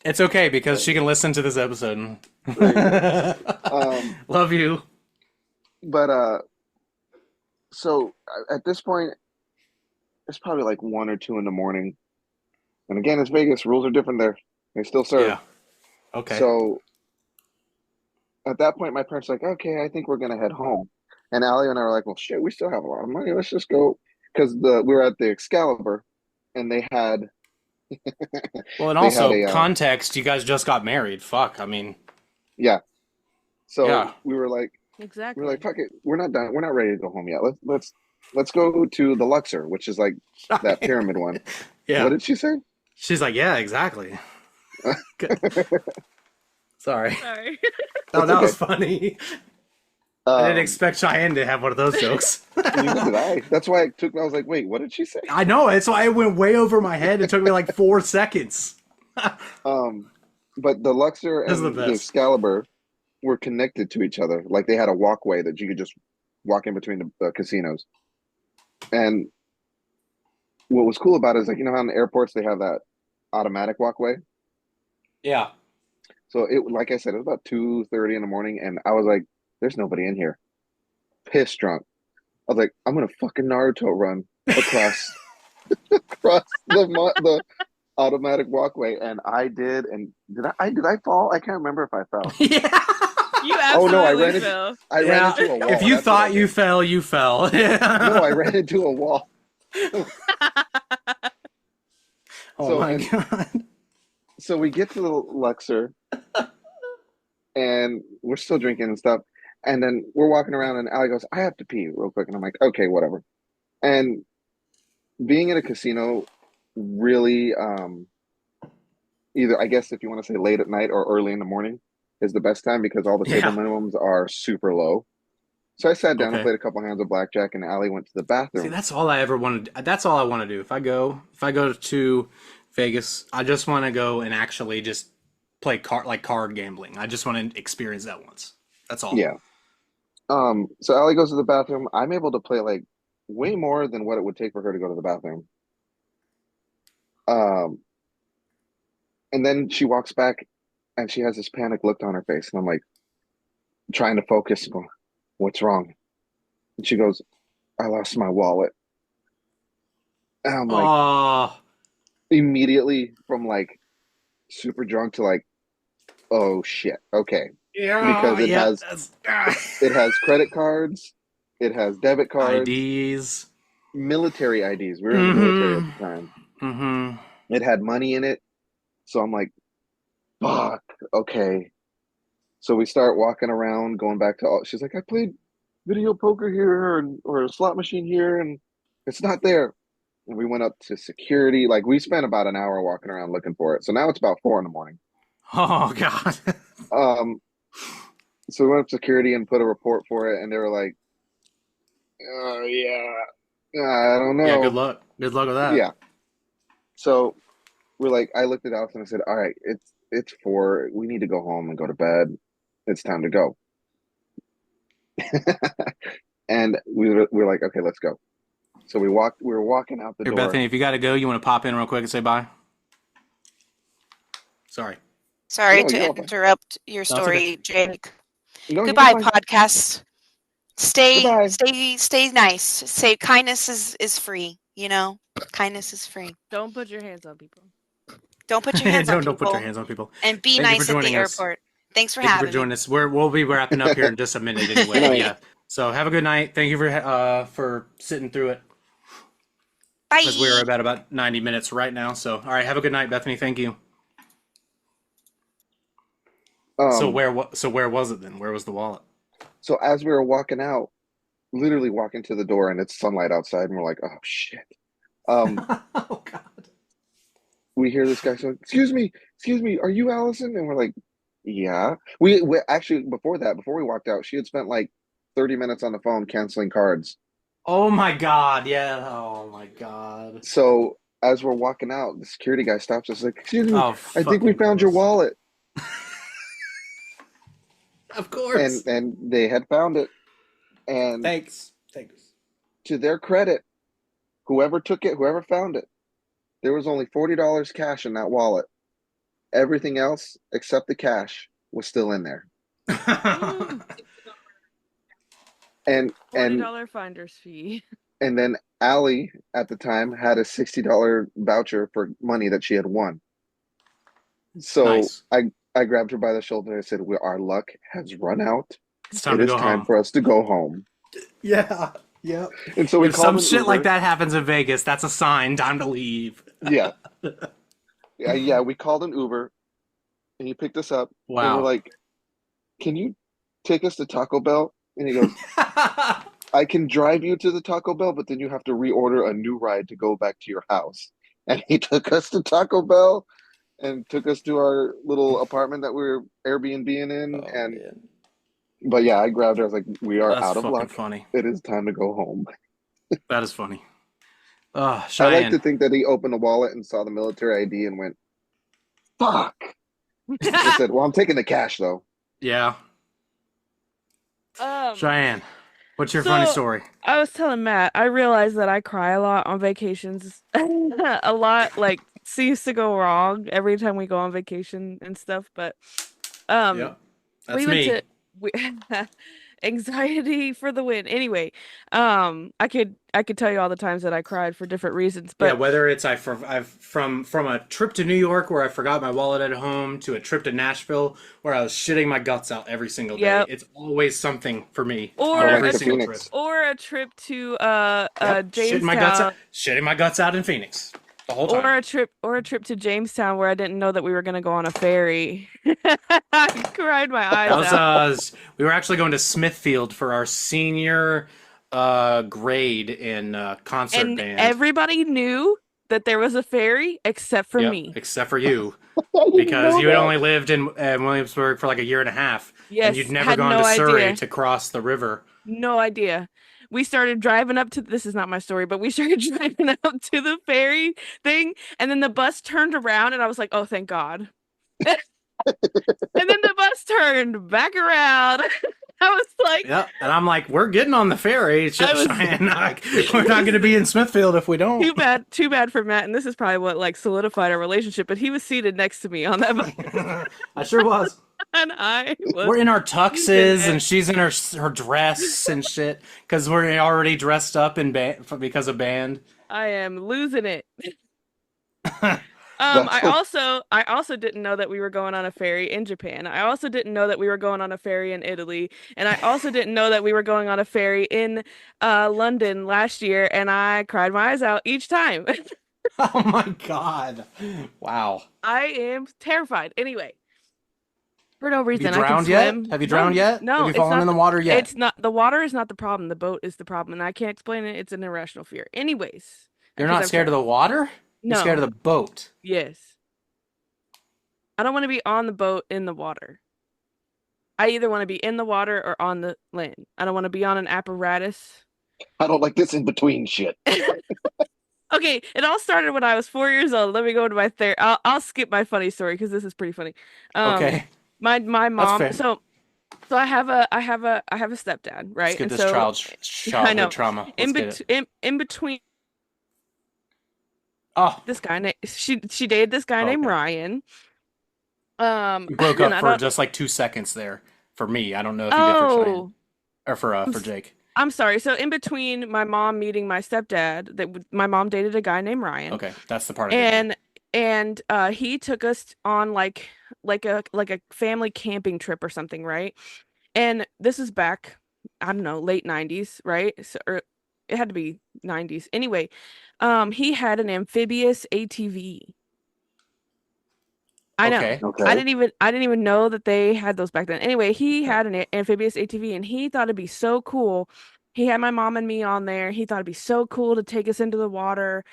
it's okay because she can listen to this episode. There you go. Love you. But so at this point, it's probably like 1 or 2 in the morning. And again, it's Vegas. Rules are different there. They still serve. Yeah. Okay. So at that point, my parents were like, okay, I think we're gonna head home. And Allie and I were like, well, shit, we still have a lot of money. Let's just go because we were at the Excalibur, and they had Well, and they had also a context, you guys just got married. Fuck, I mean, yeah. So yeah. we were Exactly. like, fuck it, we're not done. We're not ready to go home yet. Let's go to the Luxor, which is like that pyramid one. What Yeah. did she say? She's like, yeah, exactly. Sorry. Sorry. Oh, That's that okay. was funny. I didn't Um, expect Cheyenne to have one of those jokes. neither did I. That's why it took me. I was like, wait, what did she say? I know. It's why it went way over my head. It took me like 4 seconds. But the Luxor This is the and the best. Excalibur were connected to each other. Like they had a walkway that you could just walk in between the casinos. And what was cool about it is like how in the airports they have that automatic walkway. Yeah. So like I said, it was about 2:30 in the morning, and I was like, "There's nobody in here." Pissed drunk. I was like, "I'm gonna fucking Naruto run across across the automatic walkway," and I did. And did I fall? I can't remember if I fell. Yeah. You Oh no, absolutely fell. I ran Yeah. into a wall. If you That's what I thought you did. fell, you fell. No, I Yeah. ran into a wall. Oh So my and God. so we get to the Luxor, and we're still drinking and stuff. And then we're walking around, and Allie goes, "I have to pee real quick," and I'm like, "Okay, whatever." And being in a casino really, either I guess if you want to say late at night or early in the morning is the best time because all the table Yeah. minimums are super low. So I sat down and Okay. played a couple hands of blackjack, and Allie went to the See, bathroom. that's all I ever wanted. That's all I want to do. If I go to Vegas, I just want to go and actually just play card gambling. I just want to experience that once. That's all. Yeah. So Allie goes to the bathroom. I'm able to play like way more than what it would take for her to go to the bathroom. Um, and then she walks back and she has this panic look on her face. And I'm like, trying to focus, going, what's wrong? And she goes, I lost my wallet. And I'm like, Oh, immediately from like super drunk to like, oh shit, okay, yeah, because yep. That's it has credit cards, it has debit cards, IDs. military IDs. We were in the military at Mm-hmm. the time. Mm-hmm. It had money in it, so I'm like, fuck, okay. So we start walking around, going back to all. She's like, I played video poker here or a slot machine here, and it's not there. And we went up to security. Like we spent about an hour walking around looking for it. So now it's about 4 in the morning. Oh God. Um, so we went up to security and put a report for it, and they were like, "Oh yeah, I don't Yeah. Good know." luck. Good luck with that. Yeah. So we're like, I looked at Alex and I said, "All right, it's 4. We need to go home and go to bed. It's time to go." And we were like, "Okay, let's go." So we walked. We were walking out the Here, door. Bethany, if you got to go, you want to pop in real quick and say bye? Sorry. Sorry No, you're to all fine. interrupt your No, it's okay. story, Jake. No, you're Goodbye, fine. podcast. Stay, Goodbye. stay, stay nice. Say kindness is free. You know, kindness is free. Don't put your hands on people. Don't put your hands on Don't put your people, hands on people. and be Thank you for nice at the joining us. airport. Thanks for Thank you for having me. joining us. We'll be wrapping up here in just a minute anyway. Good night. Yeah. So have a good night. Thank you for sitting through it. Bye. Because we're about 90 minutes right now. So all right, have a good night, Bethany. Thank you. So Um, where was it then? Where was the wallet? so as we were walking out, literally walking to the door, and it's sunlight outside, and we're like, "Oh shit." Um, Oh God. we hear this guy saying, excuse me, are you Allison?" And we're like, "Yeah." We actually before that, before we walked out, she had spent like 30 minutes on the phone canceling cards. Oh my God. Yeah. Oh my God. So as we're walking out, the security guy stops us like, "Excuse me, Oh I think we fucking found your course. wallet." Of course. And they had found it. And Thanks. to their credit, whoever took it, whoever found it, there was only $40 cash in that wallet. Everything else, except the cash, was still in there. And $40 finder's fee. and then Allie at the time had a $60 voucher for money that she had won. So Nice. I grabbed her by the shoulder and I said, Our luck has run out. It's time It to is go time home. for us to go home." Yeah. Yep. And so we If called some an shit Uber. like that happens in Vegas, that's a sign. Time to leave. Yeah. Yeah, we called an Uber and he picked us up. And we're Wow. like, "Can you take us to Taco Bell?" And he goes, "I can drive you to the Taco Bell, but then you have to reorder a new ride to go back to your house." And he took us to Taco Bell and took us to our little apartment that we were Airbnb-ing in. Oh, And man. but yeah, I grabbed her. I was like, "We are That's out of fucking luck. funny. It is time to go home." That is funny. I like to Cheyenne. think that he opened a wallet and saw the military ID and went, "Fuck." I said, "Well, I'm taking the cash though." Yeah. Cheyenne. What's your So- funny story? I was telling Matt, I realized that I cry a lot on vacations. A lot like seems to go wrong every time we go on vacation and stuff, but Yep. That's we went me. to we, anxiety for the win. Anyway, I could tell you all the times that I cried for different reasons, Yeah, but whether it's I've from a trip to New York where I forgot my wallet at home to a trip to Nashville where I was shitting my guts out every single day. Yep. It's always something for me Or on like every the single Phoenix. trip. or a trip to Yep. Jamestown. Shitting my guts out in Phoenix the whole time. Or a trip to Jamestown where I didn't know that we were gonna go on a ferry. I cried my eyes That was out. we were actually going to Smithfield for our senior grade in concert And band. everybody knew that there was a ferry except for Yep, me. except for you, I didn't because know you had that. only lived in Williamsburg for like a year and a half, Yes, and you'd never had gone no to Surrey idea. to cross the river. No idea. We started driving up to this is not my story, but we started driving up to the ferry thing, and then the bus turned around, and I was like, "Oh, thank God!" And then the bus turned back around. I was like, Yep, and I'm like, we're getting on the ferry. It's just I was- Cheyenne. Like, we're not going to be in Smithfield if we don't. too bad for Matt, and this is probably what like solidified our relationship. But he was seated next to me on that bus, I sure was. and I was. We're in our tuxes, and she's in her dress and shit, because we're already dressed up in because of band. I am losing it. That's I also didn't know that we were going on a ferry in Japan. I also didn't know that we were going on a ferry in Italy, and I also didn't know that we were going on a ferry in London last year, and I cried my eyes out each time. Oh my God. Wow. I am terrified. Anyway, for no Have you reason, I can drowned yet? swim. Have you drowned No, yet? Have no, you it's fallen in not the water yet? it's not the water is not the problem. The boat is the problem, and I can't explain it. It's an irrational fear. Anyways, You're because not I've scared tried. of the water? You're scared of No, the boat. yes. I don't want to be on the boat in the water. I either want to be in the water or on the land. I don't want to be on an apparatus. I don't like this in between shit. Okay, it all started when I was 4 years old. Let me go to my third. I'll skip my funny story because this is pretty funny. Um, Okay. my That's mom. fair. So I have a stepdad, Let's right? get And this so I childhood know trauma. Let's in get it. in between Oh, this guy named she dated this guy named okay. Ryan. You broke And up I for don't. just like 2 seconds there. For me, I don't know if you did for Cheyenne Oh, or I'm for Jake. I'm sorry. So in between my mom meeting my stepdad, my mom dated a guy named Ryan, Okay, that's the part I didn't know. and he took us on like a family camping trip or something, right? And this is back, I don't know, late 90s, right? So, or it had to be 90s. Anyway, he had an amphibious ATV. I know. Okay. Okay. I didn't even know that they had those back then. Anyway, he had an amphibious ATV and he thought it'd be so cool. He had my mom and me on there. He thought it'd be so cool to take us into the water,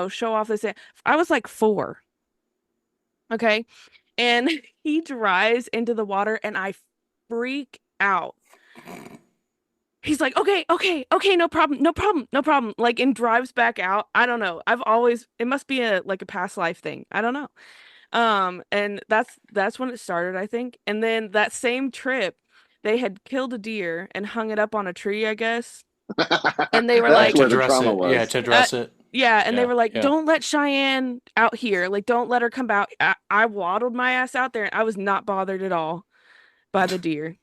show off this. I was like 4, okay? And he drives into the water and I freak out. He's like, okay, okay, okay, no problem, no problem, no problem. Like, and drives back out. I don't know. It must be a past life thing. I don't know. And that's when it started, I think. And then that same trip, they had killed a deer and hung it up on a tree, I guess. And they were Yeah, That's like, to where the dress trauma it. Yeah, was. to dress it. yeah, and they Yeah, were like, yeah. don't let Cheyenne out here. Like, don't let her come out. I waddled my ass out there and I was not bothered at all by the deer.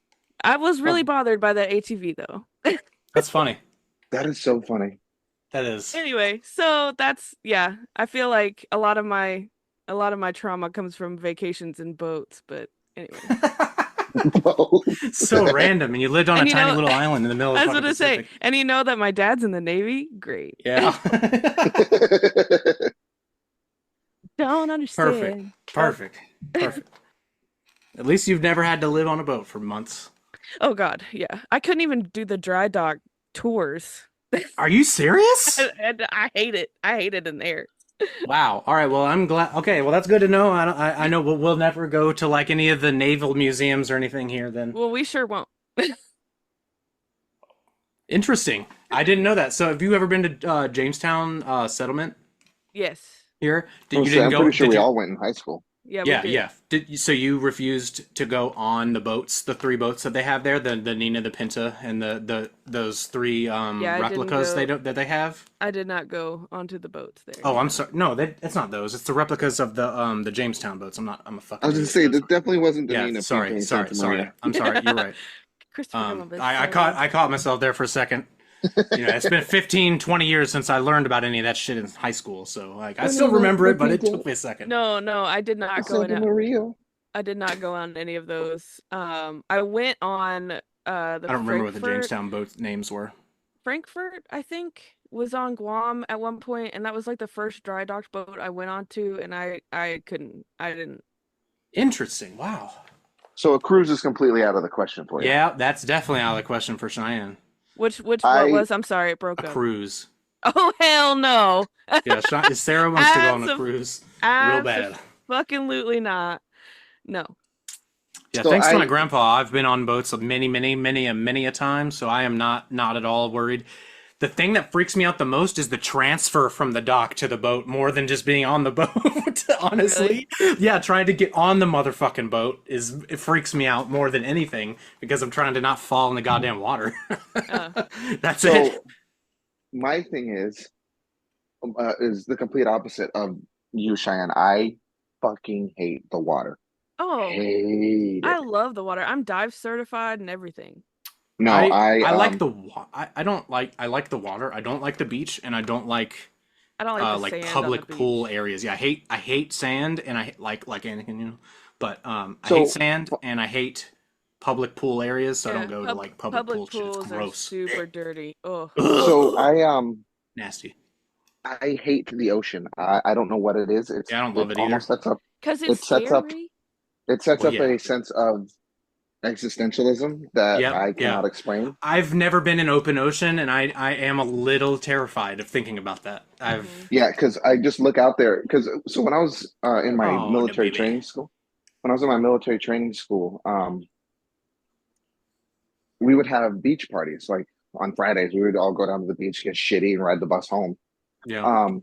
I was really Oh, bothered by that ATV though. That's funny. that is so funny. That is. Anyway, so yeah, I feel like a lot of my trauma comes from vacations and boats, but anyway. So random, and you lived on a And tiny little island in the middle of I the was fucking gonna say, Pacific. and you know that my dad's in the Navy? Great. Yeah. Don't Perfect. understand. Perfect. Perfect. At least you've never had to live on a boat for months. Oh God, yeah. I couldn't even do the dry dock tours. Are you serious? And I hate it. I hate it in there. Wow. All right. Well, I'm glad. Okay. Well, that's good to know. I know we'll never go to like any of the naval museums or anything here then. Well, we sure won't. Interesting. I didn't know that. So have you ever been to Jamestown settlement Yes. here? I'm You didn't go? pretty sure Did we you? all went in high school. Yeah, we Yeah, did. yeah. So you refused to go on the boats, the 3 boats that they have there, the Nina, the Pinta, and the those 3 Yeah, I didn't replicas go. that they have? I did not go onto the boats there. Oh, I'm No. sorry. No, that's not those. It's the replicas of the Jamestown boats. I'm a I fucking was gonna idiot. say Those that definitely wasn't the Yeah, Nina sorry, Pinta in sorry, Santa sorry. Maria. I'm sorry. You're right. Christopher Columbus. I sorry. caught myself there for a second. It's been 15, 20 years since I learned about any of that shit in high school. So like I still remember it, but it took me a second. No, I did not go Santa in. Maria. I did not go on any of those. I went on the I don't remember what the Frankfurt. Jamestown boat names were. Frankfurt, I think, was on Guam at one point, and that was like the first dry docked boat I went on to, and I couldn't. I didn't. Interesting. Wow. So a cruise is completely out of the question for you. Yeah, that's definitely out of the question for Cheyenne. What I- was? I'm sorry, it broke A up. cruise. Oh hell no! Yeah, Sarah wants to go on a Abso- cruise real bad. Fucking not. No. Yeah, So thanks to I- my grandpa, I've been on boats many a time, so I am not at all worried. The thing that freaks me out the most is the transfer from the dock to the boat more than just being on the boat, honestly. Yeah, trying to get on the motherfucking boat it freaks me out more than anything because I'm trying to not fall in the goddamn water. That's So it. my thing is the complete opposite of you, Cheyenne. I fucking hate the water. Oh, Hate I it. love the water. I'm dive certified and everything. No, I I like I like the water. I don't like the beach, and I don't like I don't like the like sand on the public pool beach. areas. Yeah, I hate sand, and I like Anakin, but I hate So, sand and I hate public pool areas, so I don't Yeah, go to like public pool public shit. It's pools are gross. super dirty. Oh, so Ugh. Nasty. I hate the ocean. I don't know what it is. Yeah, I don't It love it either. almost sets up. because it's It sets up. scary. It sets Well, up yeah, a sense of existentialism that yep, I yeah. cannot explain. I've never been in open ocean, and I am a little terrified of thinking about that. Hmm. Yeah, because I just look out there. Because so when I was in my Oh, no, military baby. training school, when I was in my military training school, we would have beach parties. Like on Fridays, we would all go down to the beach, get shitty, and ride the bus home. Yeah. Um,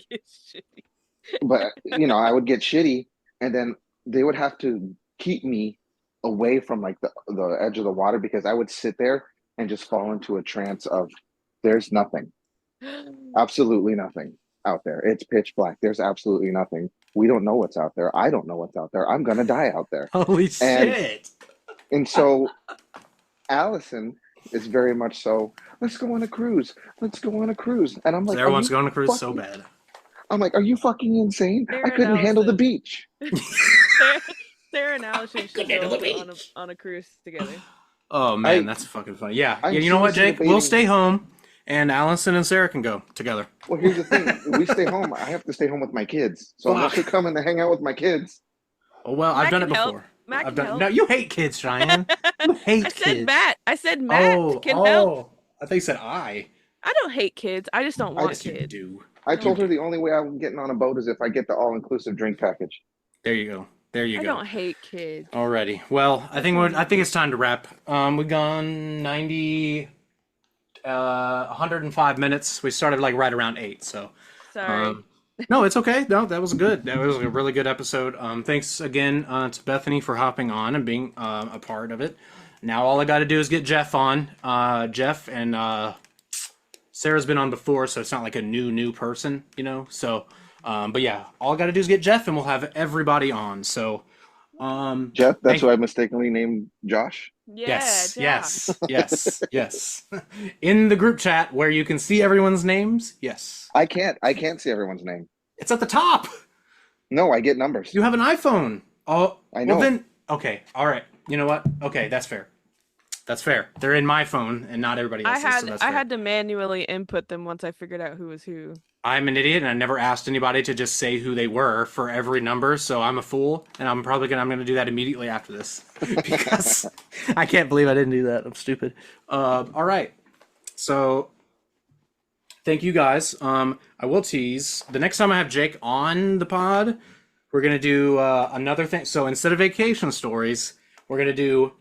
but I would get shitty, and then they would have to keep me away from like the edge of the water because I would sit there and just fall into a trance of there's nothing, absolutely nothing out there. It's pitch black. There's absolutely nothing. We don't know what's out there. I don't know what's out there. I'm gonna die out there. Holy And shit. and so Allison is very much so, let's go on a cruise. Let's go on a cruise. And I'm So like, everyone's going to cruise so fucking bad. I'm like, are you fucking insane? I Sarah couldn't handle the Nelson. beach. Sarah and Allison should Couldn't handle go the on a cruise together. Oh man, I that's fucking funny. Yeah, I'm yeah. You know what, seriously Jake? We'll debating. stay home, and Allison and Sarah can go together. Well, here's the thing. We stay home. I have to stay home with my kids. So unless you're Fuck. coming to hang out with my kids, Oh well, I've Matt done it can help. before. Matt I've can done. help. No, you hate kids, Cheyenne. You hate I kids. said Matt. I said Matt Oh, can help. oh. I think you said I. I don't hate kids. I just don't want Yes, you kids. do. I told her the only way I'm getting on a boat is if I get the all-inclusive drink package. There you go. There you I go. don't hate kids. Alrighty. Well, I think it's time to wrap. We've gone 105 minutes. We started like right around 8, so Sorry. no, it's okay. No, that was good. That was a really good episode. Thanks again to Bethany for hopping on and being a part of it. Now all I got to do is get Jeff on. Jeff and Sarah's been on before, so it's not like a new person, So, but yeah, all I got to do is get Jeff, and we'll have everybody on. So, Jeff, that's thank who I mistakenly named Josh. Yeah, yes, Josh. yes, yes. In the group chat where you can see everyone's names, yes, I can't see everyone's name. it's at the top. No, I get numbers. You have an iPhone. Oh, I know. Well then, okay, all right. You know what? Okay, that's fair. That's fair. They're in my phone and not everybody else's. So that's I fair. had to manually input them once I figured out who was who. I'm an idiot, and I never asked anybody to just say who they were for every number, so I'm a fool, and I'm gonna do that immediately after this because I can't believe I didn't do that. I'm stupid. All right, so thank you guys. I will tease the next time I have Jake on the pod, we're gonna do another thing. So instead of vacation stories, we're gonna do,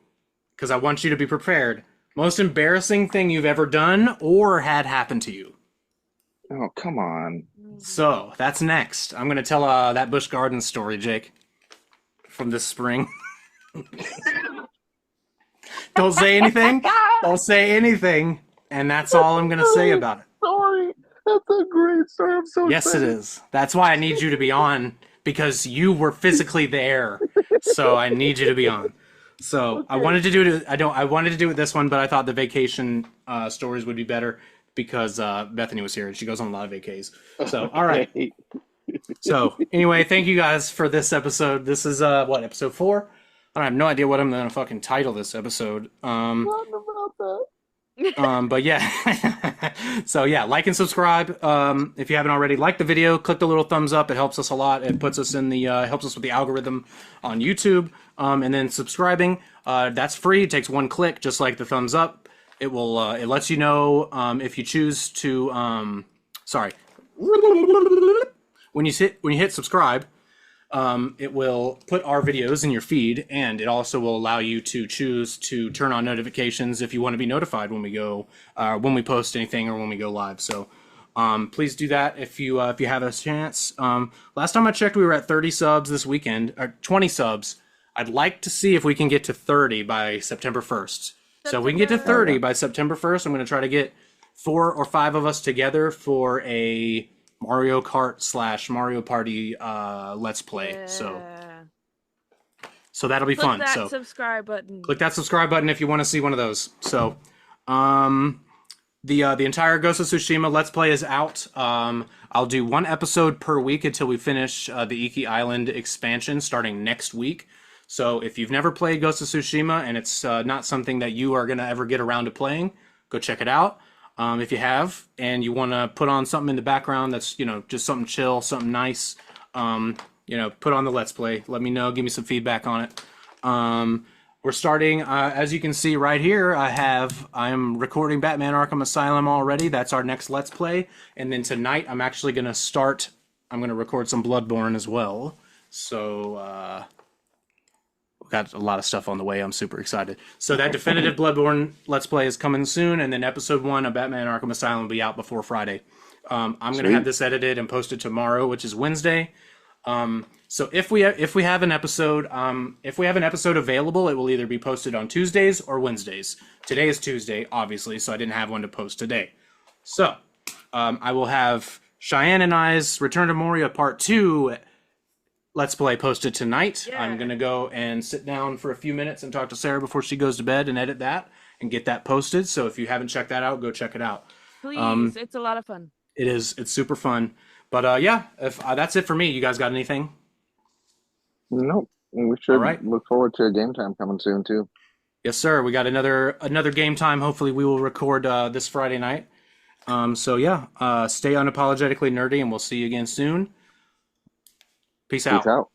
because I want you to be prepared, most embarrassing thing you've ever done or had happen to you. Oh, come on. So that's next. I'm gonna tell that Busch Gardens story, Jake, from this spring. Don't say anything. Don't say anything. And that's all I'm gonna say about it. Sorry. That's a great story. I'm so Yes, it excited. is. That's why I need you to be on, because you were physically there. So I need you to be on. So I wanted to do it. I wanted to do it this one, but I thought the vacation stories would be better because Bethany was here and she goes on a lot of vacays. So all right. Okay. So anyway, thank you guys for this episode. This is episode 4? I have no idea what I'm gonna fucking title this episode. Nothing about that. But yeah. So yeah, like and subscribe. If you haven't already, like the video, click the little thumbs up. It helps us a lot. It puts us in the helps us with the algorithm on YouTube. And then subscribing, that's free. It takes one click, just like the thumbs up. It will it lets you know if you choose to sorry. When you hit subscribe, it will put our videos in your feed, and it also will allow you to choose to turn on notifications if you want to be notified when we go, when we post anything or when we go live. So please do that if you have a chance. Last time I checked, we were at 30 subs this weekend, or 20 subs. I'd like to see if we can get to 30 by September 1st. So if we can get to 30 by September 1st, I'm going to try to get 4 or 5 of us together for a Mario Kart / Mario Party Let's Play. Yeah. So that'll be Click fun. that So subscribe button. click that subscribe button if you want to see one of those. So The entire Ghost of Tsushima Let's Play is out. I'll do one episode per week until we finish the Iki Island expansion starting next week. So if you've never played Ghost of Tsushima and it's not something that you are going to ever get around to playing, go check it out. If you have and you want to put on something in the background that's, just something chill, something nice, put on the Let's Play. Let me know. Give me some feedback on it. We're starting, as you can see right here, I am recording Batman Arkham Asylum already. That's our next Let's Play. And then tonight I'm actually going to record some Bloodborne as well. So, we've got a lot of stuff on the way. I'm super excited. So that definitive Bloodborne Let's Play is coming soon. And then episode 1 of Batman Arkham Asylum will be out before Friday. I'm going to have this edited and posted tomorrow, which is Wednesday. So if we have an episode available, it will either be posted on Tuesdays or Wednesdays. Today is Tuesday, obviously, so I didn't have one to post today. So I will have Cheyenne and I's Return to Moria Part 2 Let's Play posted tonight. Yeah. I'm going to go and sit down for a few minutes and talk to Sarah before she goes to bed and edit that and get that posted. So if you haven't checked that out, go check it out. Please, it's a lot of fun. It is. It's super fun. But if that's it for me. You guys got anything? Nope. We should look forward to Game Time coming soon too. Yes, sir. We got another Game Time. Hopefully, we will record this Friday night. Stay unapologetically nerdy, and we'll see you again soon. Peace out. Peace out.